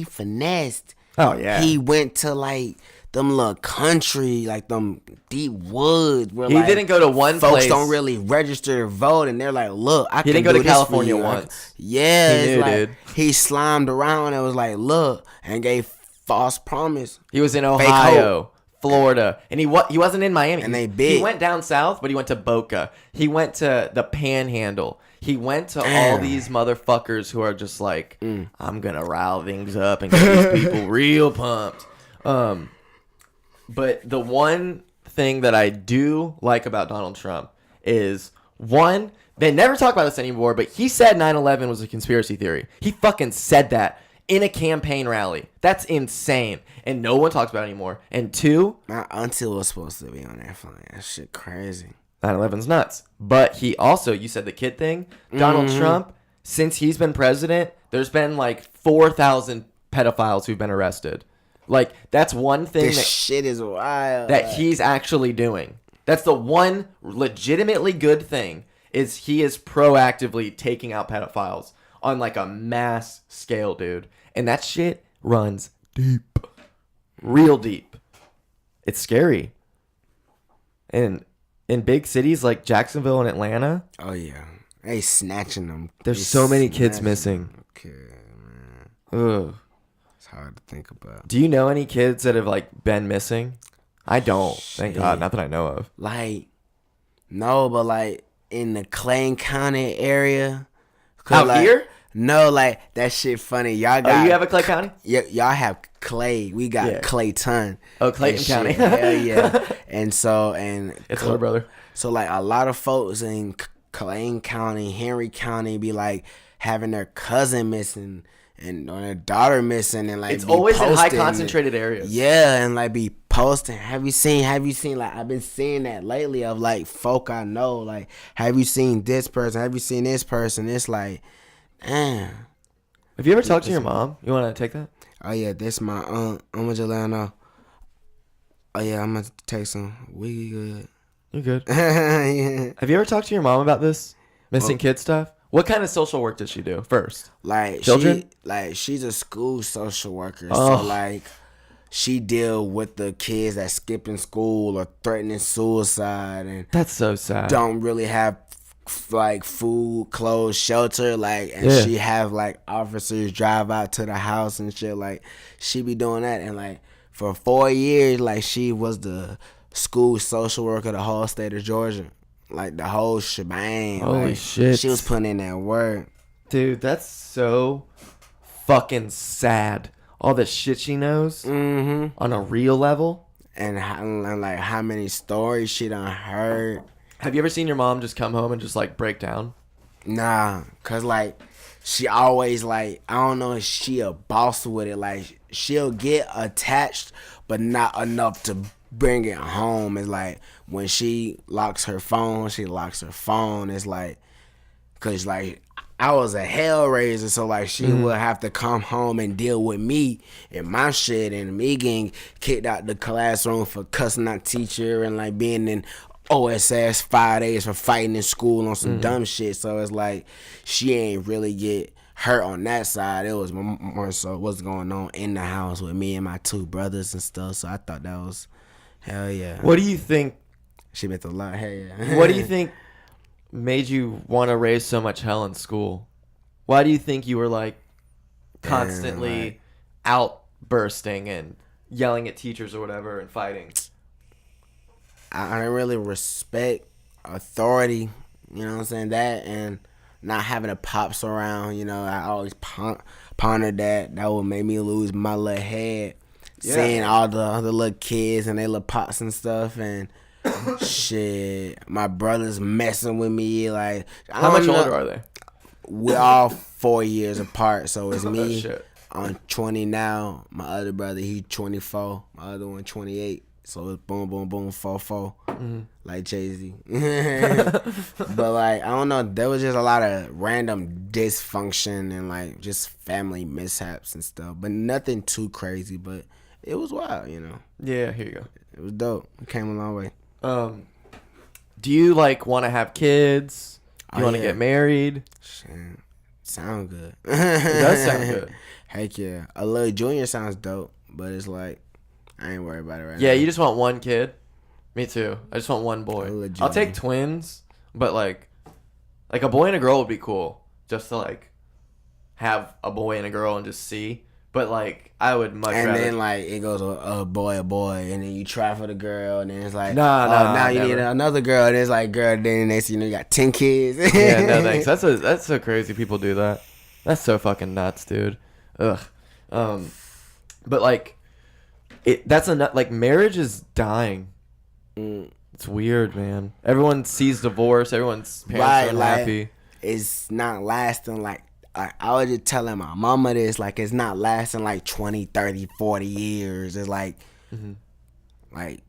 finessed. Oh yeah. He went to like them little country, like them deep woods. Where, He didn't go to one folks place. don't really register to vote, and they're like, look, I He can didn't go do to this for California you. once. Yeah, He it's knew, like, dude. he slimed around and was like, look, and gave false promise. He was in Fake Ohio, Florida, and he wasn't in Miami. And they He big. went down south, but he went to Boca. He went to the Panhandle. He went to all Damn. these motherfuckers who are just like, I'm gonna rile things up and get these people real pumped. But the one thing that I do like about Donald Trump is, one, they never talk about this anymore, but he said 9/11 was a conspiracy theory. He fucking said that in a campaign rally. That's insane. And no one talks about it anymore. And two, My auntie was supposed to be on that flight. That shit crazy. 9/11's nuts. But he also, you said the kid thing, Donald Trump, since he's been president, there's been like 4,000 pedophiles who've been arrested. Like, that's one thing This shit is wild. that he's actually doing. That's the one legitimately good thing, is he is proactively taking out pedophiles on like a mass scale, dude. And that shit runs deep. Real deep. It's scary. And in big cities like Jacksonville and Atlanta, Oh yeah, they snatching them. there's They so many kids snatching missing. them. Okay, man, Ugh. it's hard to think about. Do you know any kids that have like been missing? I don't. Thank God. Not that I know of. Like, no, but like in the Clayton County area. 'Cause, Out like, here? No, like that shit funny. Y'all Oh, got. you have a Clay County? Y'all have Clay. We got Yeah. Clayton. Oh, Clayton and County. shit. Hell yeah. And so It's little brother. So like a lot of folks in Clayton County, Henry County, be like having their cousin missing and or their daughter missing, and like It's be always in high posting concentrated areas. Yeah, and like be posting. Have you seen? Like I've been seeing that lately of like folk I know. Like, have you seen this person? Have you seen this person? It's like, damn. Have you ever talked to your mom? You want to take that? Oh yeah, this my aunt. I'm gonna just let her know. Oh yeah, I'm gonna text him. We good. You're good. Yeah. Have you ever talked to your mom about this missing kid stuff? What kind of social work does she do first? Like Children? she's a school social worker. Oh. So like she deal with the kids that skipping school or threatening suicide and That's so sad. don't really have like food, clothes, shelter, like, and Yeah. she have like officers drive out to the house and shit. Like she be doing that, and like for 4 years, like she was the school social worker of the whole state of Georgia, like the whole shebang. Holy like, shit. she was putting in that work. Dude, that's so fucking sad. All the shit she knows on a real level. And like how many stories she done heard. Have you ever seen your mom just come home and just like break down? Nah, cause like she always like, I don't know if she a boss with it. Like she'll get attached, but not enough to bring it home. It's like when she locks her phone, It's like, cause like I was a hellraiser, so like she would have to come home and deal with me and my shit, and me getting kicked out the classroom for cussing out teacher and like being in OSS 5 days for fighting in school on some dumb shit. So it's like she ain't really get hurt on that side. It was more so what's going on in the house with me and my two brothers and stuff. So I thought that was hell yeah. What do you think? She meant a lot. Hell yeah. What do you think made you want to raise so much hell in school? Why do you think you were like constantly outbursting and yelling at teachers or whatever and fighting? I don't really respect authority, you know what I'm saying, that, and not having the pops around, you know, I always pondered that would make me lose my little head, seeing all the other little kids and they little pops and stuff, and shit, my brothers messing with me, like, How much older are they? We're all 4 years apart, so it's Oh, me, shit. I'm 20 now, my other brother, he 24, my other one 28. So it's boom, boom, boom, 4-4, like Jay-Z. But like, I don't know, there was just a lot of random dysfunction and like just family mishaps and stuff. But nothing too crazy, but it was wild, you know. Yeah, here you go. It was dope. It came a long way. Do you like want to have kids? Do you want to yeah. get married? Shit, sound good. It does sound good. Heck yeah. A little junior sounds dope, but it's like, I ain't worried about it right Yeah, now. you just want one kid. Me too. I just want one boy. Legit. I'll take twins, but like a boy and a girl would be cool. Just to like have a boy and a girl and just see. But like I would much And rather. then like it goes a boy, and then you try for the girl, and then it's like, Nah, now you never. need another girl, and it's like, girl, then next you got 10 kids. Yeah, no thanks. That's so crazy. People do that. That's so fucking nuts, dude. Ugh. But like, that's like marriage is dying. It's weird, man. Everyone sees divorce. Everyone's parents are unhappy. Like, it's not lasting like. I was just telling my mama this, like, it's not lasting like 20, 30, 40 years. It's like, like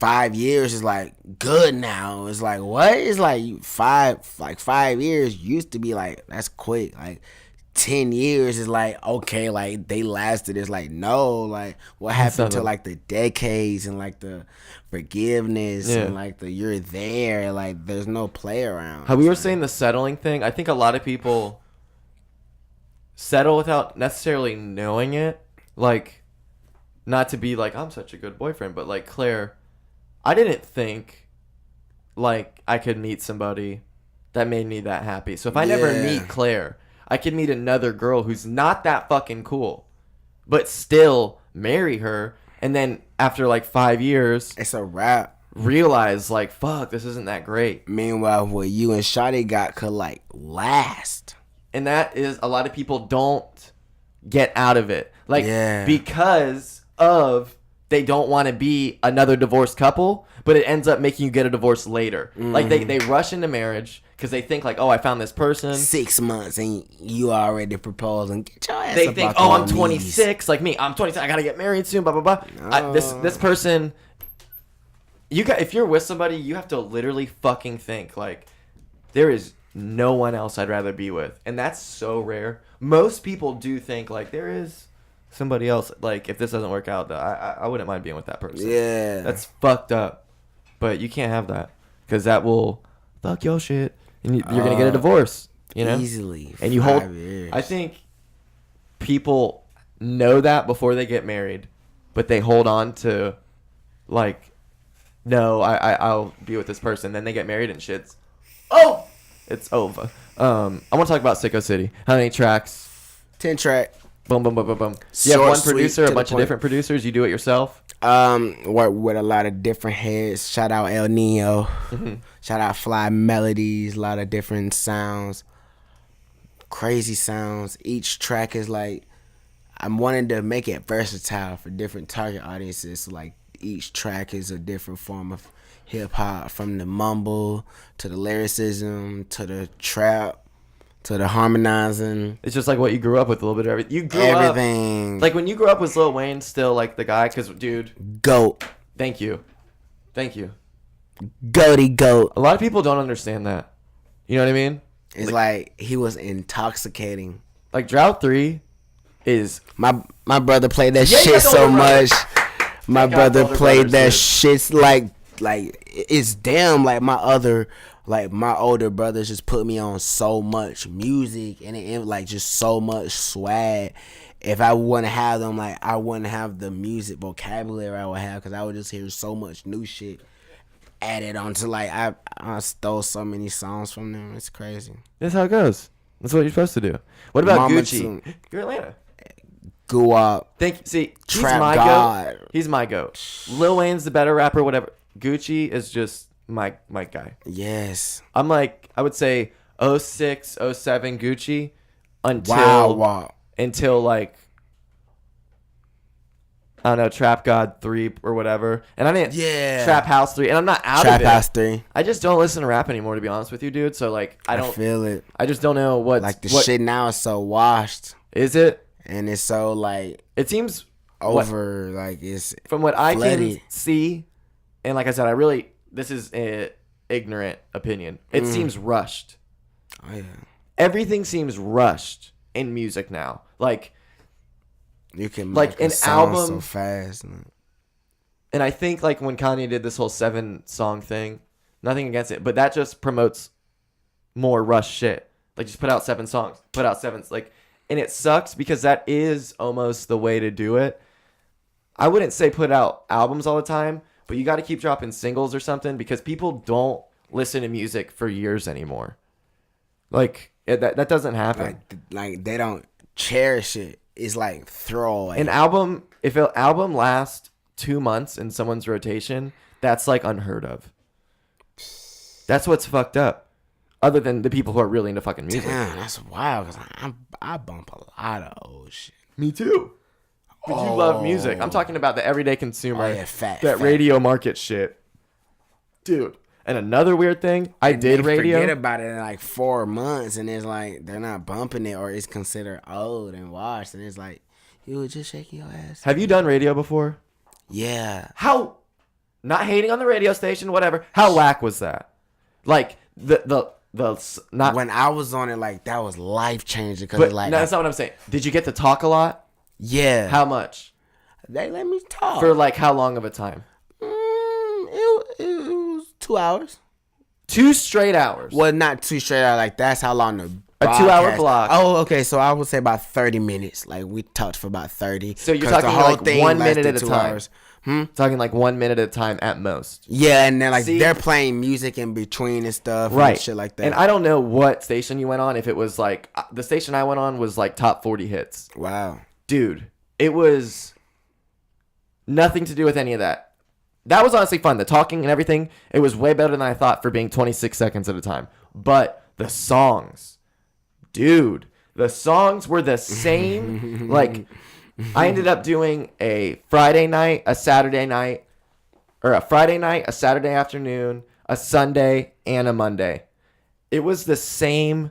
5 years is like good now. It's like, what? It's like 5 years used to be like, that's quick. Like 10 years is like, okay, like they lasted. It's like, no, like what happened to like the decades and like the forgiveness and like the you're there. Like there's no play around. How we were saying the settling thing, I think a lot of people settle without necessarily knowing it. Like, not to be like, I'm such a good boyfriend, but like, Claire, I didn't think like I could meet somebody that made me that happy. So if I never meet Claire, I could meet another girl who's not that fucking cool, but still marry her. And then after like 5 years, It's a wrap. realize like, fuck, this isn't that great. Meanwhile, what you and Shawty got could like last. And that is, a lot of people don't get out of it. Like, because of they don't want to be another divorced couple, but it ends up making you get a divorce later. Like, they rush into marriage because they think, like, oh, I found this person. 6 months and you already proposed and get your ass They up think, off oh, your I'm 26. Like me, I'm 26. I got to get married soon, blah, blah, blah. This person, if you're with somebody, you have to literally fucking think, like, there is no one else I'd rather be with. And that's so rare. Most people do think, like, there is somebody else. Like, if this doesn't work out, I wouldn't mind being with that person. Yeah. That's fucked up. But you can't have that. Because that will fuck your shit. And you're going to get a divorce. You know? Easily. And you 5 hold... years. I think people know that before they get married. But they hold on to, like, no, I'll be with this person. Then they get married and shit's... Oh! It's over. I want to talk about Sicko City. How many tracks? 10 track. Boom, boom, boom, boom, boom. You have Short, one sweet, producer, to a the bunch of point. different producers. You do it yourself. Work with a lot of different heads. Shout out El Nino. Shout out Fly Melodies. A lot of different sounds. Crazy sounds. Each track is like, I'm wanting to make it versatile for different target audiences. So like each track is a different form of hip hop, from the mumble to the lyricism to the trap to the harmonizing. It's just like what you grew up with, a little bit of everything. You grew Everything. up... Like, when you grew up, was Lil Wayne still, like, the guy? Because, dude... Goat. Thank you. Thank you. Goaty goat. A lot of people don't understand that. You know what I mean? It's like he was intoxicating. Like, Drought 3 is... My brother played that Yeah, you shit got the so older brother. much. My Thank God brother the older played brothers that did. shit like it's damn like my older brothers just put me on so much music and it like just so much swag. If I wouldn't have them, like I wouldn't have the music vocabulary I would have, because I would just hear so much new shit added onto. Like I stole so many songs from them. It's crazy. That's how it goes. That's what you're supposed to do. What about Mama Gucci? too. You're Atlanta. Guap. Thank you. See, he's Trap my God. goat. He's my goat. Lil Wayne's the better rapper, whatever. Gucci is just my guy. Yes. I'm like, I would say 06, 07 Gucci until like, I don't know, Trap God 3 or whatever. And I didn't Trap House 3, and I'm not out of it. Trap House 3. I just don't listen to rap anymore, to be honest with you, dude. So like, I don't feel it. I just don't know what Like the shit now is so washed. Is it? And it's so like It seems over, like it's from what I flooded. can see, and like I said, this is an ignorant opinion. It seems rushed. Oh yeah. Everything seems rushed in music now. Like You can like make a an song album so fast. And I think like when Kanye did this whole 7-song thing, nothing against it, but that just promotes more rush shit. Like just put out 7 songs, put out 7, like, and it sucks because that is almost the way to do it. I wouldn't say put out albums all the time, but you got to keep dropping singles or something because people don't listen to music for years anymore. Like that doesn't happen. Like they don't cherish it. It's like throwaway. If an album lasts 2 months in someone's rotation, that's like unheard of. That's what's fucked up. Other than the people who are really into fucking music. Damn, that's wild. Cause I bump a lot of old shit. Me too. But you love music. I'm talking about the everyday consumer. Oh, yeah, fact. Radio market shit. Dude. And another weird thing, I did radio. Forget about it in like 4 months, and it's like they're not bumping it, or it's considered old and washed, and it's like you were just shaking your ass. Have you done radio before? Yeah. How? Not hating on the radio station, whatever. How whack was that? Like the not when I was on it, like that was life changing. But like no, that's not what I'm saying. Did you get to talk a lot? Yeah. How much? They let me talk For like how long of a time? It was 2 hours. 2 straight hours. Well, not 2 straight hours. Like that's how long the a 2-hour block. Oh, okay. So I would say about 30 minutes. Like we talked for about 30. So you're talking like 1 minute at a time. Hours. Talking like 1 minute at a time at most. Yeah, and then like they're playing music in between and stuff, right? And shit like that. And I don't know what station you went on. If it was like the station I went on was like top 40 hits. Wow, dude, it was nothing to do with any of that. That was honestly fun. The talking and everything, it was way better than I thought for being 26 seconds at a time. But the songs, dude, the songs were the same. Like, I ended up doing a Friday night, a Saturday night, or a Friday night, a Saturday afternoon, a Sunday, and a Monday. It was the same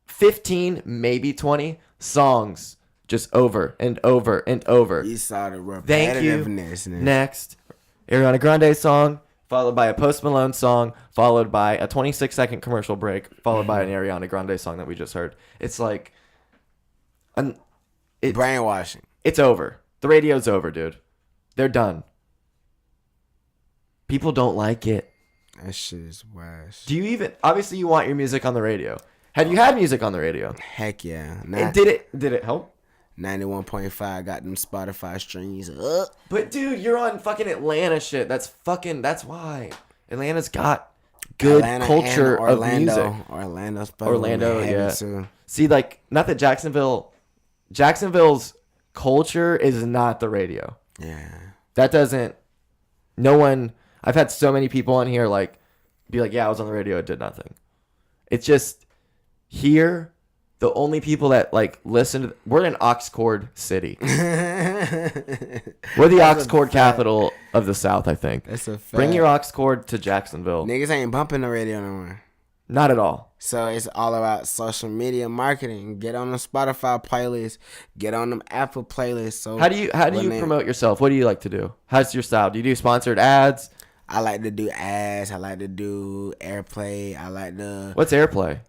15, maybe 20 songs just over and over and over. You saw the repetitiveness. Thank you. Next, Ariana Grande song, followed by a Post Malone song, followed by a 26-second commercial break, followed by an Ariana Grande song that we just heard. It's like... brainwashing. It's over. The radio's over, dude. They're done. People don't like it. That shit is wash. Do you even... Obviously, you want your music on the radio. Have you had music on the radio? Heck yeah. And did it help? 91.5 got them Spotify streams. But dude, you're on fucking Atlanta shit. That's why. Atlanta's got good culture of music. Orlando, yeah. Too. See, like, not that Jacksonville's culture is not the radio. Yeah. That doesn't, no one, I've had so many people on here like, be like, yeah, I was on the radio, it did nothing. It's just, here, the only people that like listen to, we're in Oxcord City. We're the Oxcord capital of the South, I think. That's a fact. Bring your Oxcord to Jacksonville. Niggas ain't bumping the radio no more. Not at all. So it's all about social media marketing. Get on the Spotify playlist. Get on them Apple playlists. So how do you promote yourself? What do you like to do? How's your style? Do you do sponsored ads? I like to do ads. I like to do airplay. I like to. What's airplay?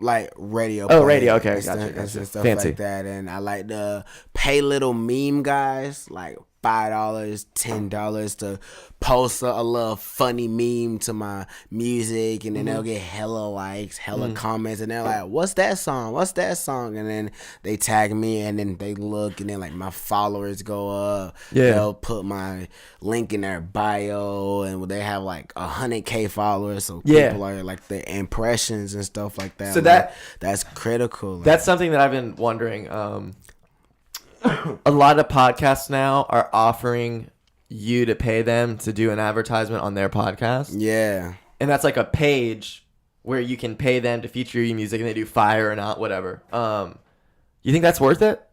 Like radio. Oh, radio. Okay, and gotcha. Stuff Fancy. like that. And I like to pay little meme guys like $5, $10 to post a little funny meme to my music, and then they'll get hella likes, hella comments, and they're like, "What's that song? What's that song?" And then they tag me, and then they look, and then like my followers go up. Yeah, they'll put my link in their bio, and they have like 100K followers, so people are like the impressions and stuff like that. So like, that's critical. That's something that I've been wondering. A lot of podcasts now are offering you to pay them to do an advertisement on their podcast. Yeah. And that's like a page where you can pay them to feature your music, and they do fire or not, whatever. You think that's worth it?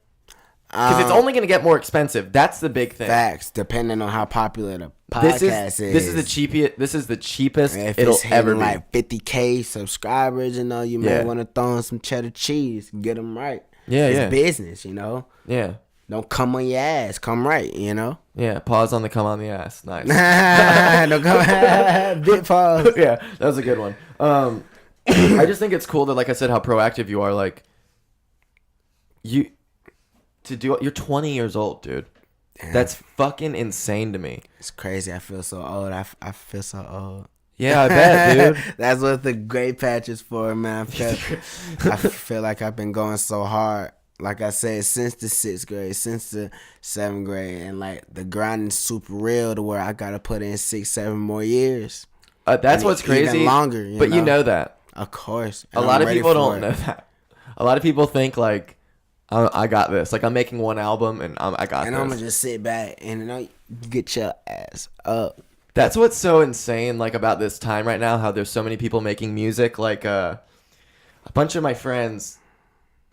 Because it's only going to get more expensive. That's the big thing. Facts, depending on how popular the podcast is. This is the cheapest if it'll it's ever be. Like 50K subscribers, you know, you may want to throw in some cheddar cheese, get them right. Yeah, it's business, you know. Yeah. Don't come on your ass. Come right, you know. Yeah. Pause on the come on the ass. Nice. Don't come. Big pause. Yeah, that was a good one. I just think it's cool that, like I said, how proactive you are. Like, you're 20 years old, dude. Damn. That's fucking insane to me. It's crazy. I feel so old. I feel so old. Yeah, I bet, dude. That's what the great patch is for, man. I feel like I've been going so hard. like I said, since the 6th grade, since the 7th grade, and like the grinding's super real to where I gotta put in 6-7 more years. That's what's crazy. Even longer, you know that. Of course. A lot of people don't know that. A lot of people think like, I got this. Like I'm making one album and I got this. And I'm gonna just sit back and get your ass up. That's what's so insane, like about this time right now. How there's so many people making music. Like a bunch of my friends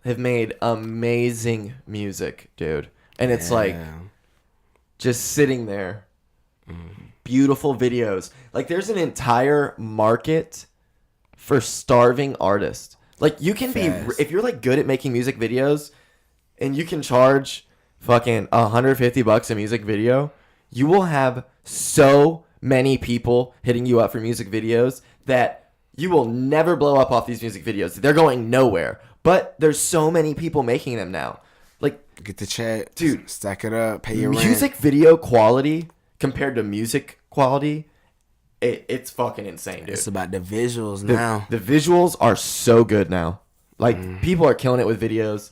have made amazing music, dude. And it's like just sitting there, beautiful videos. Like there's an entire market for starving artists. Like you can be, if you're like good at making music videos and you can charge fucking $150 a music video, you will have so many people hitting you up for music videos that you will never blow up off these music videos. They're going nowhere. But there's so many people making them now. Like, get the check, dude. Stack it up, pay your rent. Music video quality compared to music quality, it's fucking insane, dude. It's about the visuals now. The visuals are so good now. Like people are killing it with videos.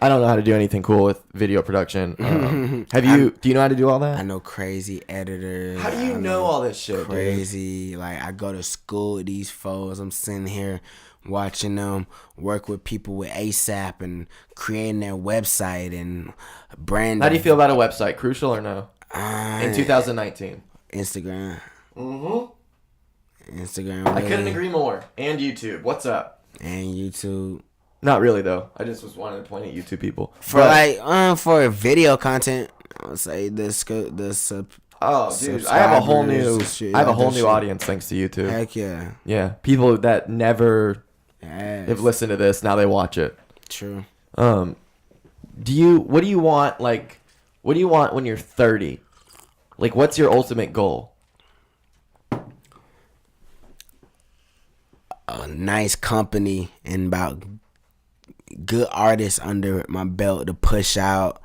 I don't know how to do anything cool with video production. Do you know how to do all that? I know crazy editors. How do you know all this shit, crazy, dude? Like I go to school with these foes. I'm sitting here watching them work with people with ASAP and creating their website and brand. How do you feel about a website? Crucial or no? In 2019. Instagram. Instagram. I couldn't agree more. And YouTube. What's up? And YouTube. Not really though. I just was wanting to point at YouTube people. For video content, I would say this. Oh, dude, I have a whole new audience thanks to YouTube. Heck yeah. Yeah, people that never have listened to this, now they watch it. True. What do you want? Like, what do you want when you're 30? Like, what's your ultimate goal? A nice company and about good artists under my belt to push out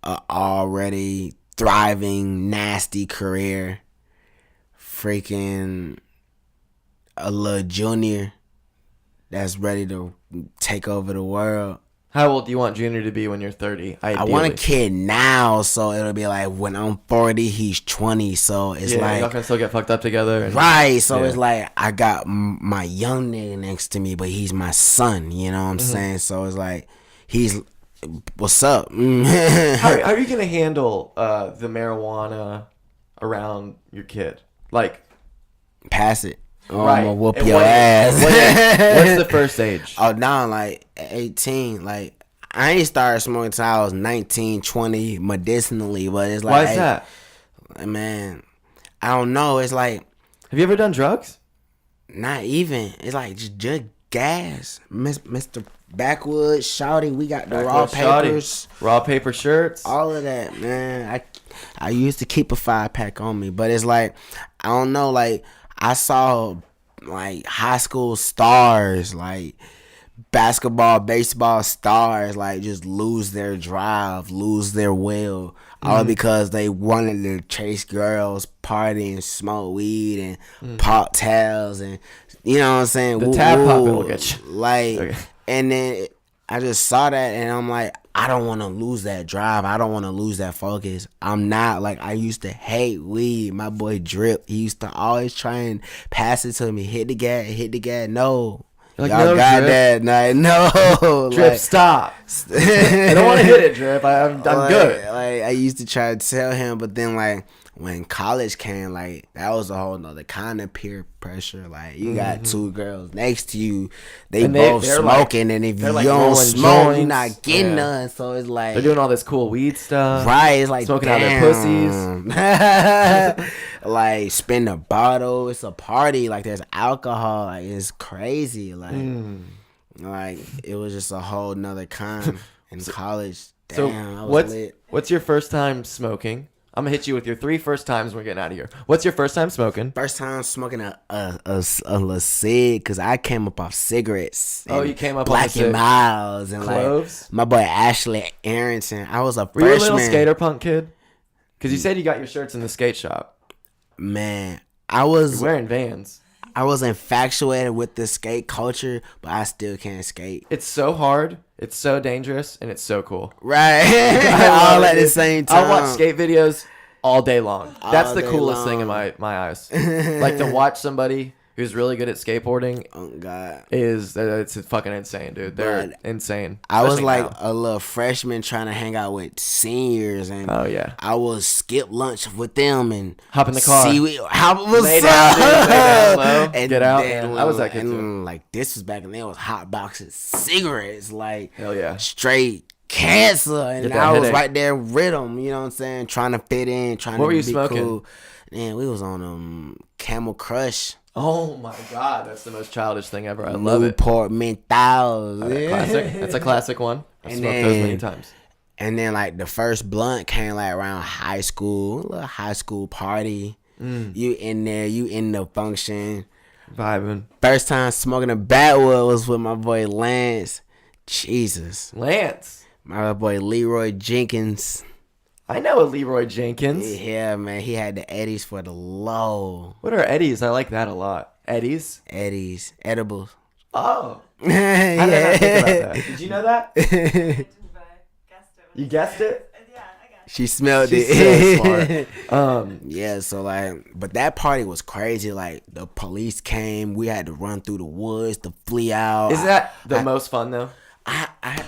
a already thriving nasty career. Freaking a little junior that's ready to take over the world. How old do you want Junior to be when you're 30? Ideally? I want a kid now, so it'll be like when I'm 40, he's 20. So it's like y'all can still get fucked up together, right? So it's like I got my young nigga next to me, but he's my son. You know what I'm saying? So it's like he's what's up? How are you gonna handle the marijuana around your kid? Like, pass it. Oh, right. I'm gonna whoop your ass. What's the first age? Oh, now like 18. Like I ain't started smoking till I was 19, 20 medicinally, but it's like, why is that? Man, I don't know. It's like, have you ever done drugs? Not even. It's like just gas, Mr. Backwoods, Shouty. We got the raw papers, raw paper shirts, all of that, man. I used to keep a 5-pack on me, but it's like I don't know. Like I saw like high school stars, like basketball, baseball stars, like just lose their drive, lose their will, all because they wanted to chase girls, party, and smoke weed and pop tails, and you know what I'm saying. The tab popping will get you. Like, okay. And then I just saw that, and I'm like, I don't want to lose that drive. I don't want to lose that focus. I'm not like I used to hate weed. My boy Drip, he used to always try and pass it to me. Hit the gas. No. Like, y'all no, got Drip. that. No. Drip, like, stop. I don't want to hit it, Drip. I'm like, good. Like I used to try to tell him, but then like when college came, like that was a whole nother kind of peer pressure. Like you got two girls next to you, they both smoking, and if you don't smoke, you're not getting none. So it's like they're doing all this cool weed stuff, right? It's like smoking out their pussies, like spin a bottle. It's a party. Like there's alcohol. Like it's crazy. Like it was just a whole nother kind in college. Damn, I was lit. What's your first time smoking? I'm gonna hit you with your 3 first times we're getting out of here. What's your first time smoking? First time smoking a little cig, because I came up off cigarettes. Oh, you came up Black and Miles and Cloves? Like my boy Ashley Arrington. I was a freshman. Were you a little skater punk kid? Because you said you got your shirts in the skate shop. Man, I was You're wearing Vans. I was infatuated with the skate culture, but I still can't skate. It's so hard, it's so dangerous, and it's so cool. Right. I All love at it, the dude. same time. I watch skate videos all day long. That's All the day coolest thing in long. my eyes. Like to watch somebody who's really good at skateboarding Oh God. it's fucking insane, dude. They're But insane. I was Especially like now. a little freshman trying to hang out with seniors, and Oh, yeah. I would skip lunch with them and Hop in the car. What's Lay down, dude, lay down low, and get out, then, man. I was that kid, and, too. Like this was back then. It was hot boxes, cigarettes, like Hell yeah. straight cancer, and Get that I was headache. right there with them. You know what I'm saying? Trying to fit in, trying What to were you be smoking? cool. Man, we was on Camel Crush. Oh my god, that's the most childish thing ever. I love it. Newport Menthols. Classic. It's a classic one. I've And smoked those many then- times. And then like the first blunt came like around high school, a little high school party. You in there, you in the function. Vibing. First time smoking a backwood was with my boy Lance. Jesus. Lance. My boy Leroy Jenkins. I know a Leroy Jenkins. Yeah, man, he had the Eddies for the low. What are Eddies? I like that a lot. Eddies? Eddies. Edibles. Oh. Yeah. I did not think about that. Did you know that? You guessed it? She smelled She's it. so smart. Yeah, so like, but that party was crazy. Like the police came, we had to run through the woods to flee out. Is that the most fun though? I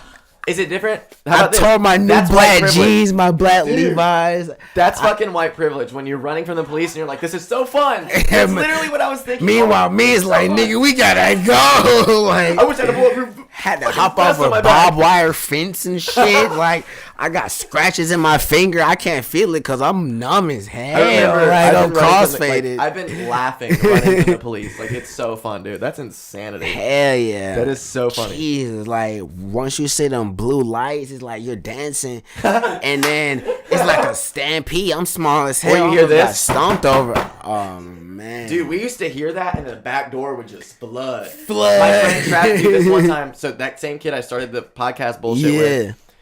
Is it different? How I about this? tore my new That's white black privilege. jeans, my black Dude. Levi's. That's fucking white privilege when you're running from the police and you're like, this is so fun. That's literally what I was thinking. Meanwhile, me is like, nigga, we gotta go. Like, I wish I had a bulletproof. had to fucking hop vest off on a my back. barbed wire fence and shit. Like, I got scratches in my finger. I can't feel it because I'm numb as hell. I remember Like, I'm I've been running from the- crossfaded. I've been laughing running from the police. Like, it's so fun, dude. That's insanity. Hell yeah. That is so funny. Jesus, like once you see them blue lights, it's like you're dancing, and then it's like a stampede. I'm small as hell. Or you hear I almost got this? stomped over. Oh man, Dude, we used to hear that, and the back door would just blood. Blood. My friend Travis did this one time. So that same kid I started the podcast bullshit with,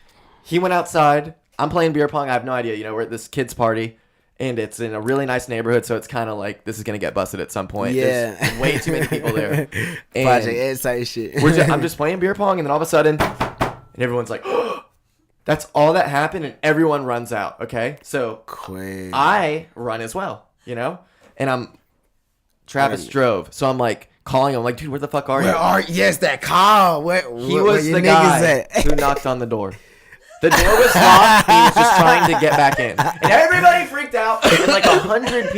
he went outside. I'm playing beer pong. I have no idea. You know, we're at this kid's party, and it's in a really nice neighborhood, so it's kind of like this is gonna get busted at some point. Yeah. There's way too many people there. And Project Ed type shit. I'm just playing beer pong, and then all of a sudden, and everyone's like, that's all that happened, and everyone runs out. Okay, so Quick. I run as well, you know, and Travis drove, so I'm like calling him, like, dude, where the fuck are you? Where are yes that call? He was the guy who knocked on the door. The door was locked. He was just trying to get back in, and everybody freaked out. And like 100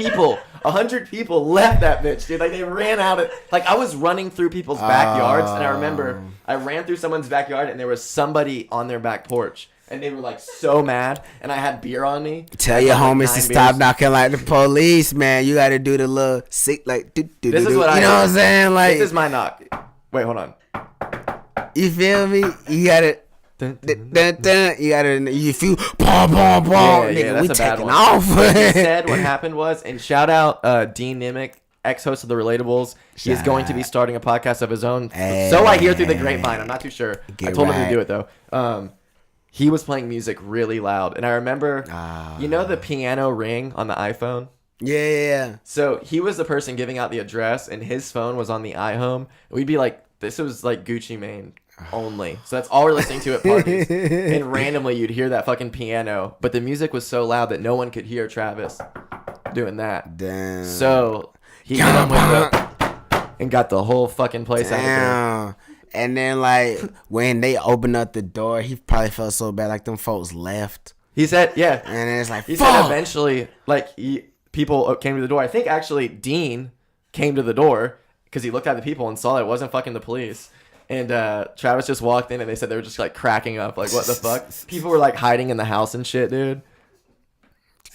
people left that bitch, dude. Like they ran out of. Like I was running through people's backyards, and I remember I ran through someone's backyard, and there was somebody on their back porch, and they were like so mad, and I had beer on me. Tell your I had, like, homies to 9 stop beers. knocking like the police, man. You got to do the little sick like. This is what you know what I'm saying? Like, This is my knock. Wait, hold on. you feel me? You got to. Dun, Dun, dun, dun. You gotta, you feel, boom, boom, boom. Yeah, Nigga, that's we a bad taking one. off. He said what happened was, and shout out Dean Nimick, ex-host of The Relatables. He is Shout going to be out. starting a podcast of his own. Hey. So I hear through the grapevine. I'm not too sure. I Get told him right. to do it, though. He was playing music really loud. And I remember, you know the piano ring on the iPhone? Yeah. So he was the person giving out the address, and his phone was on the iHome. We'd be like, this was like Gucci Mane only. So that's all we're listening to at parties. And randomly you'd hear that fucking piano. But the music was so loud that no one could hear Travis doing that. Damn. So he hit him with the, and got the whole fucking place out of there. Damn. And then, like, when they opened up the door, he probably felt so bad, like them folks left. He said, yeah. And then it's like, He fuck. said eventually, like, people came to the door. I think actually Dean came to the door because he looked at the people and saw that it wasn't fucking the police. And Travis just walked in and they said they were just like cracking up. Like, what the fuck? People were like hiding in the house and shit, dude.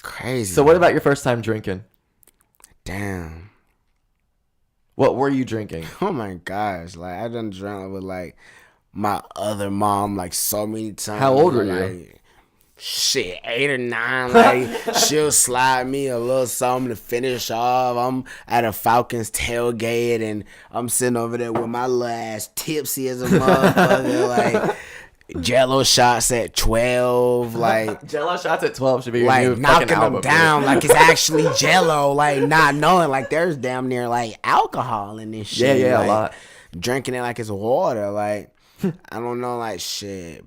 Crazy. So what about your first time drinking? Damn. What were you drinking? Oh my gosh. Like, I done drank with, like, my other mom, like, so many times. How old were you? Like, shit, 8 or 9. Like, she'll slide me a little something to finish off. I'm at a Falcons tailgate and I'm sitting over there with my little ass tipsy as a motherfucker. Like, Jello shots at 12, like Jello shots at 12 should be your like new knocking fucking them album, down dude. like it's actually Jello, like not knowing like there's damn near like alcohol in this shit. Yeah, like, a lot. Drinking it like it's water, like I don't know, like shit.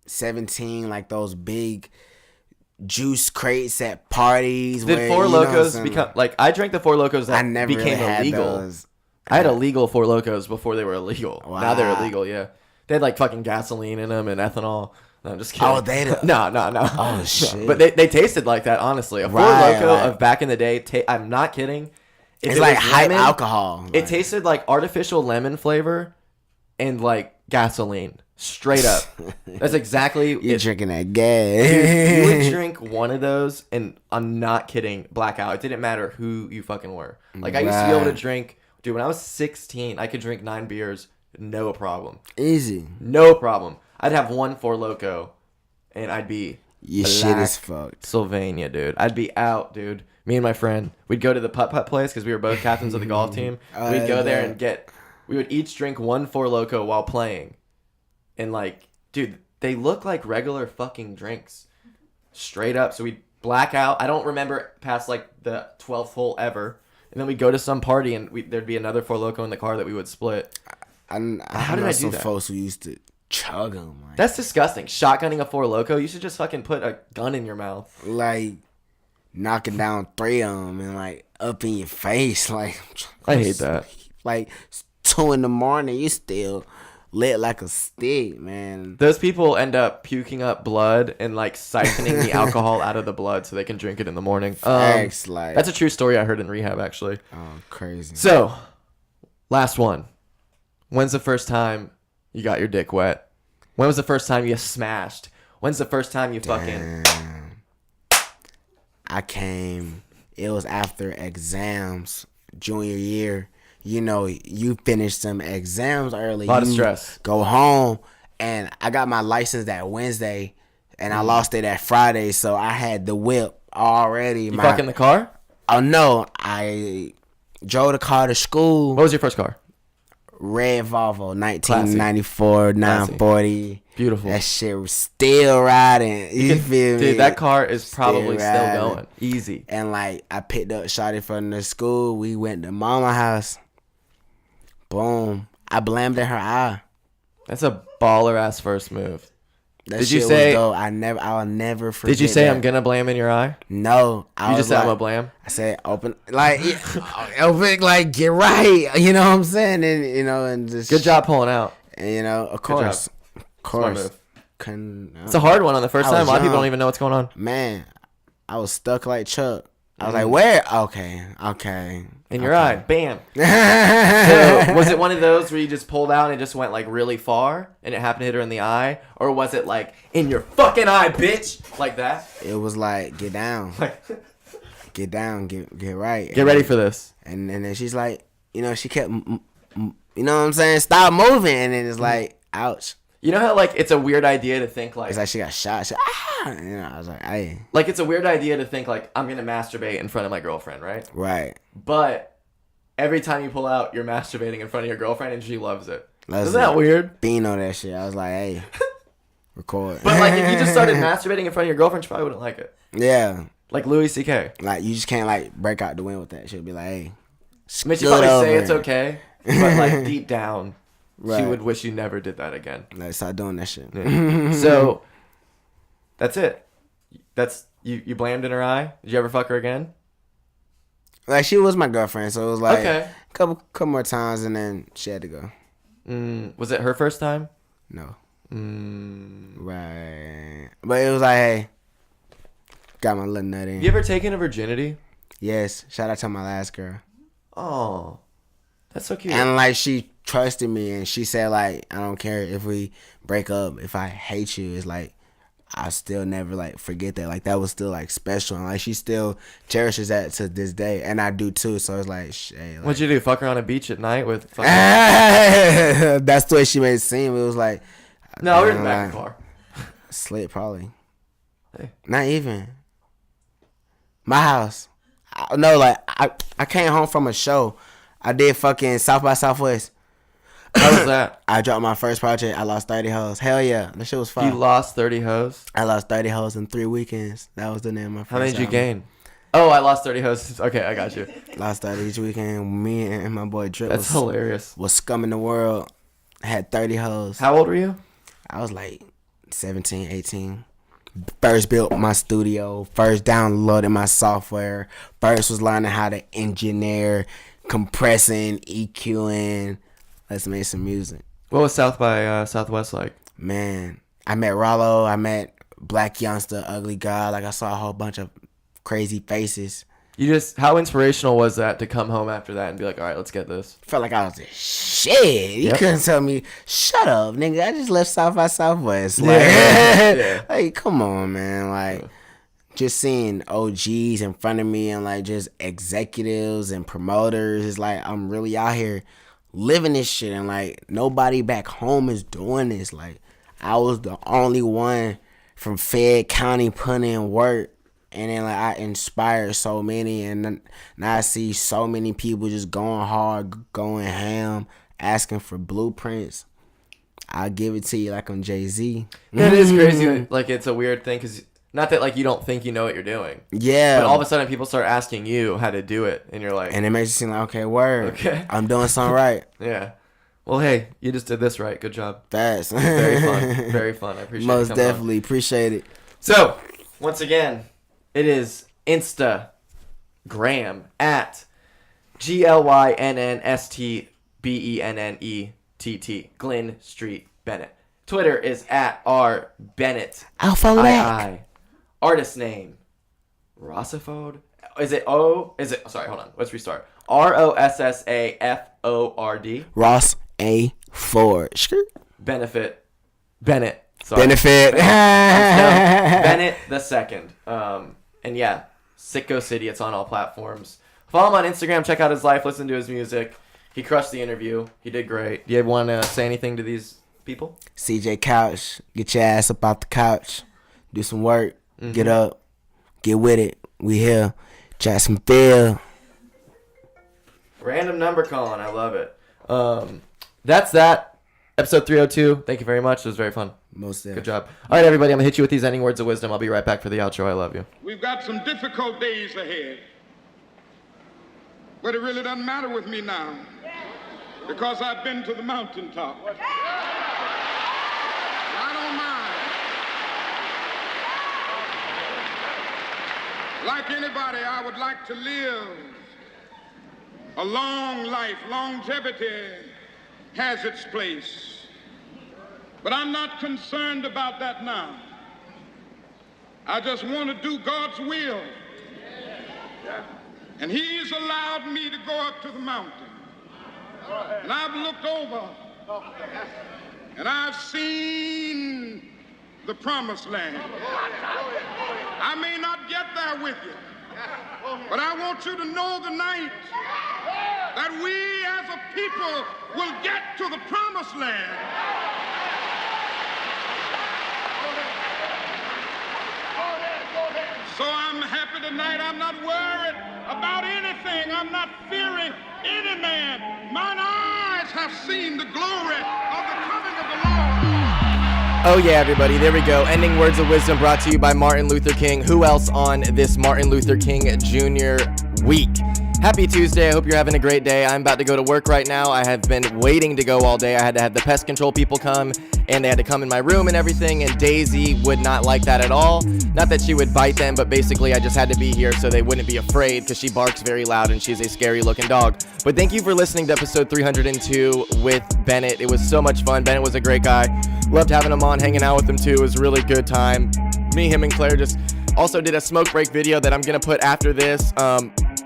17, like those big juice crates at parties. Did where, Four you know Locos some- become like I drank the Four Locos that I never became really had illegal. those. I had illegal Four Locos before they were illegal. Now they're Wow. illegal. Yeah, they had like fucking gasoline in them and ethanol. No, I'm just kidding. Oh, they do- no. Oh, shit. But they tasted like that. Honestly, a Four Right, Loco like- of back in the day. I'm not kidding. If It's it like was high lemon, alcohol. It like- tasted like artificial lemon flavor and like gasoline. Straight up. That's exactly. You're it. drinking that gas. Dude, you would drink one of those, and I'm not kidding, blackout. It didn't matter who you fucking were. Like, I used to be able to Right. drink, dude, when I was 16, I could drink 9 beers, no problem. Easy. No problem. I'd have one Four Loco, and I'd be Your black shit is fucked. Sylvania, dude. I'd be out, dude. Me and my friend, we'd go to the putt-putt place, because we were both captains of the golf team. Oh, We'd go there yeah. and we would each drink one Four Loco while playing. And like, dude, they look like regular fucking drinks. Straight up. So we'd black out. I don't remember past like the 12th hole ever. And then we'd go to some party and there'd be another Four Loco in the car that we would split. How How did know I do some that? folks who used to chug them. That's disgusting. Shotgunning a Four Loco. You should just fucking put a gun in your mouth. Like knocking down 3 of them and like up in your face. Like I hate that. Like 2 in the morning, you still lit like a stick, man. Those people end up puking up blood and like siphoning the alcohol out of the blood so they can drink it in the morning. Facts, like That's a true story I heard in rehab, actually. oh crazy. So, last one. When's the first time you got your dick wet? When was the first time you smashed? When's the first time you fucking... I came. It was after exams, junior year. You know, you finish some exams early. A lot of you stress. Go home, and I got my license that Wednesday, and I lost it that Friday. So I had the whip already. You fucking the car? Oh no, I drove the car to school. What was your first car? Red Volvo, 1994, 940. Beautiful. That shit was still riding. You feel me? Dude, that car is probably still riding. going. Easy. And like I picked up Shotty from the school. We went to mama house. Boom. I blamed in her eye. That's a baller ass first move. That Did shit you say- was dope. I'll never forget. Did you say that. I'm gonna blam in your eye? No. I You was just said like, I'm gonna blam? I said open like open like get right. You know what I'm saying? And you know, and just Good job pulling out. And you know, of Good job. course. Of course. move. Couldn't, It's a hard one on the first I time. A was lot of people young. don't even know what's going on. Man, I was stuck like Chuck. I was like, where? Okay. In your eye. Bam. So, was it one of those where you just pulled out and it just went like really far and it happened to hit her in the eye? Or was it like, in your fucking eye, bitch? Like that? It was like, get down. Get down, get right. Get ready for this. And then she's like, you know, she kept, you know what I'm saying? Stop moving. And then it's like, ouch. You know how like it's a weird idea to think like It's like she got shot. She, you know, I was like, hey. like it's a weird idea to think like I'm gonna masturbate in front of my girlfriend, right? Right. But every time you pull out, you're masturbating in front of your girlfriend and she loves it. Let's Isn't that weird? Bean on that shit. I was like, hey, record. But like if you just started masturbating in front of your girlfriend, she probably wouldn't like it. Yeah. Like Louis C.K. Like, you just can't, like, break out the wind with that. She'll be like, hey. I mean, she'd scoot probably say over. it's okay, but like deep down, she Right. would wish you never did that again. Like, start doing that shit. So that's it. That's you blamed in her eye. Did you ever fuck her again? Like, she was my girlfriend, so it was like Okay. couple more times, and then she had to go. Was it her first time? No. Right. But it was like, hey, got my little nut in. You ever taken a virginity? Yes. Shout out to my last girl. Oh, that's so cute. And like, she trusted me, and she said, like, I don't care if we break up, if I hate you, it's like, I still never like forget that. Like, that was still like special, and like, she still cherishes that to this day, and I do too. So it's like, hey, like, What'd you do? Fuck her on a beach at night with? Fucking... that's the way she made it seem. It was like, No, we're in the back of the car. Slit probably. Hey. Not even. My house. No, like I came home from a show. I did fucking South by Southwest. How was that? I dropped my first project. I lost 30 hoes. Hell yeah. That shit was fun. You lost 30 hoes? I lost 30 hoes in 3 weekends. That was the name of my first How many did you album. gain? Oh, I lost 30 hoes. Okay, I got you. Lost 30 each weekend. Me and my boy Drip That's hilarious. was scumming the world. Had 30 hoes. How old were you? I was like 17, 18. First built my studio. First downloaded my software. First was learning how to engineer, compressing, EQing. Let's make some music. What was South by Southwest like? Man, I met Rollo. I met Black Youngster, Ugly God. Like, I saw a whole bunch of crazy faces. How inspirational was that to come home after that and be like, all right, let's get this? Felt like I was just shit. You Yep. couldn't tell me, shut up, nigga. I just left South by Southwest. Like, Yeah. like, come on, man. Like, just seeing OGs in front of me and like just executives and promoters. It's like I'm really out here living this shit, and like nobody back home is doing this. Like, I was the only one from Fayette County putting in work. And then like I inspired so many, and now I see so many people just going hard, going ham, asking for blueprints. I'll give it to you like I'm Jay-Z. It is crazy. Like, it's a weird thing because not that like you don't think you know what you're doing. Yeah. But all of a sudden people start asking you how to do it, and you're like, And it makes you seem like, okay, word. Okay. I'm doing something right. yeah. Well, hey, you just did this right. Good job. Fast. Very fun. Very fun. I appreciate it. Most coming on. definitely. Appreciate it. So, once again, it is Instagram at GLYNNSTBENNETT, Glen Street Bennett. Twitter is at R Bennett Alpha Lack. II. Artist name Rossaford. Is it O? Is it? Sorry, hold on. Let's restart. ROSSAFORD. Ross A. Ford. Benefit. Bennett. Sorry. Benefit. Bennett the second. And yeah, Sicko City. It's on all platforms. Follow him on Instagram. Check out his life. Listen to his music. He crushed the interview. He did great. Do you want to say anything to these people? CJ Couch. Get your ass up out the couch. Do some work. Get up. Get with it. We here. Jacksonville. Random number calling. I love it. That's that. Episode 302. Thank you very much. It was very fun. Most Good job. All right, everybody. I'm going to hit you with these ending words of wisdom. I'll be right back for the outro. I love you. We've got some difficult days ahead. But it really doesn't matter with me now, because I've been to the mountaintop. I don't mind. Like anybody, I would like to live a long life. Longevity has its place. But I'm not concerned about that now. I just want to do God's will. And He's allowed me to go up to the mountain. And I've looked over and I've seen the promised land. I may not get there with you, but I want you to know tonight that we as a people will get to the promised land. So I'm happy tonight. I'm not worried about anything. I'm not fearing any man. Mine eyes have seen the glory of the coming of the Lord. Oh yeah, everybody, there we go. Ending words of wisdom brought to you by Martin Luther King. Who else on this Martin Luther King Jr. week? Happy Tuesday. I hope you're having a great day. I'm about to go to work right now. I have been waiting to go all day. I had to have the pest control people come, and they had to come in my room and everything, and Daisy would not like that at all. Not that she would bite them, but basically I just had to be here so they wouldn't be afraid, because she barks very loud and she's a scary looking dog. But thank you for listening to episode 302 with Bennett. It was so much fun. Bennett was a great guy. Loved having him on, hanging out with him too. It was a really good time. Me, him, and Claire just also did a smoke break video that I'm going to put after this.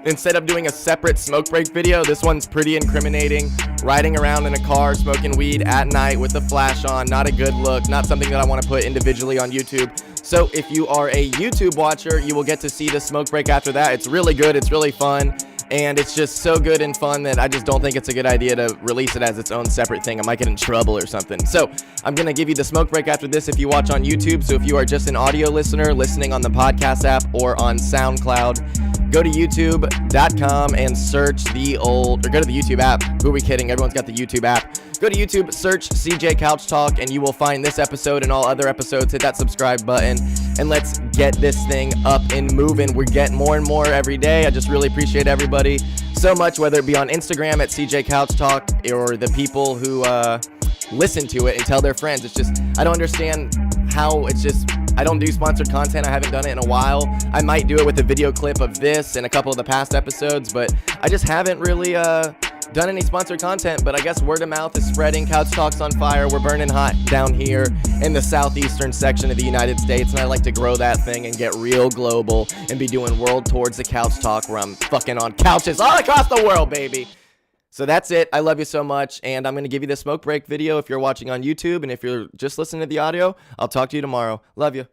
Instead of doing a separate smoke break video, this one's pretty incriminating. Riding around in a car, smoking weed at night with the flash on, not a good look, not something that I want to put individually on YouTube. So if you are a YouTube watcher, you will get to see the smoke break after that. It's really good, it's really fun, and it's just so good and fun that I just don't think it's a good idea to release it as its own separate thing. I might get in trouble or something. So I'm going to give you the smoke break after this if you watch on YouTube. So if you are just an audio listener listening on the podcast app or on SoundCloud, go to youtube.com and search or go to the YouTube app. Who are we kidding? Everyone's got the YouTube app. Go to YouTube, search CJ Couch Talk, and you will find this episode and all other episodes. Hit that subscribe button, and let's get this thing up and moving. We're getting more and more every day. I just really appreciate everybody so much, whether it be on Instagram at CJ Couch Talk or the people who listen to it and tell their friends. It's just, I don't understand how it's just, I don't do sponsored content. I haven't done it in a while. I might do it with a video clip of this and a couple of the past episodes, but I just haven't really done any sponsored content. But I guess word of mouth is spreading. Couch Talk's on fire. We're burning hot down here in the southeastern section of the United States, and I like to grow that thing and get real global and be doing world tours of Couch Talk where I'm fucking on couches all across the world, baby. So that's it. I love you so much, and I'm going to give you the smoke break video if you're watching on YouTube, and if you're just listening to the audio, I'll talk to you tomorrow. Love you.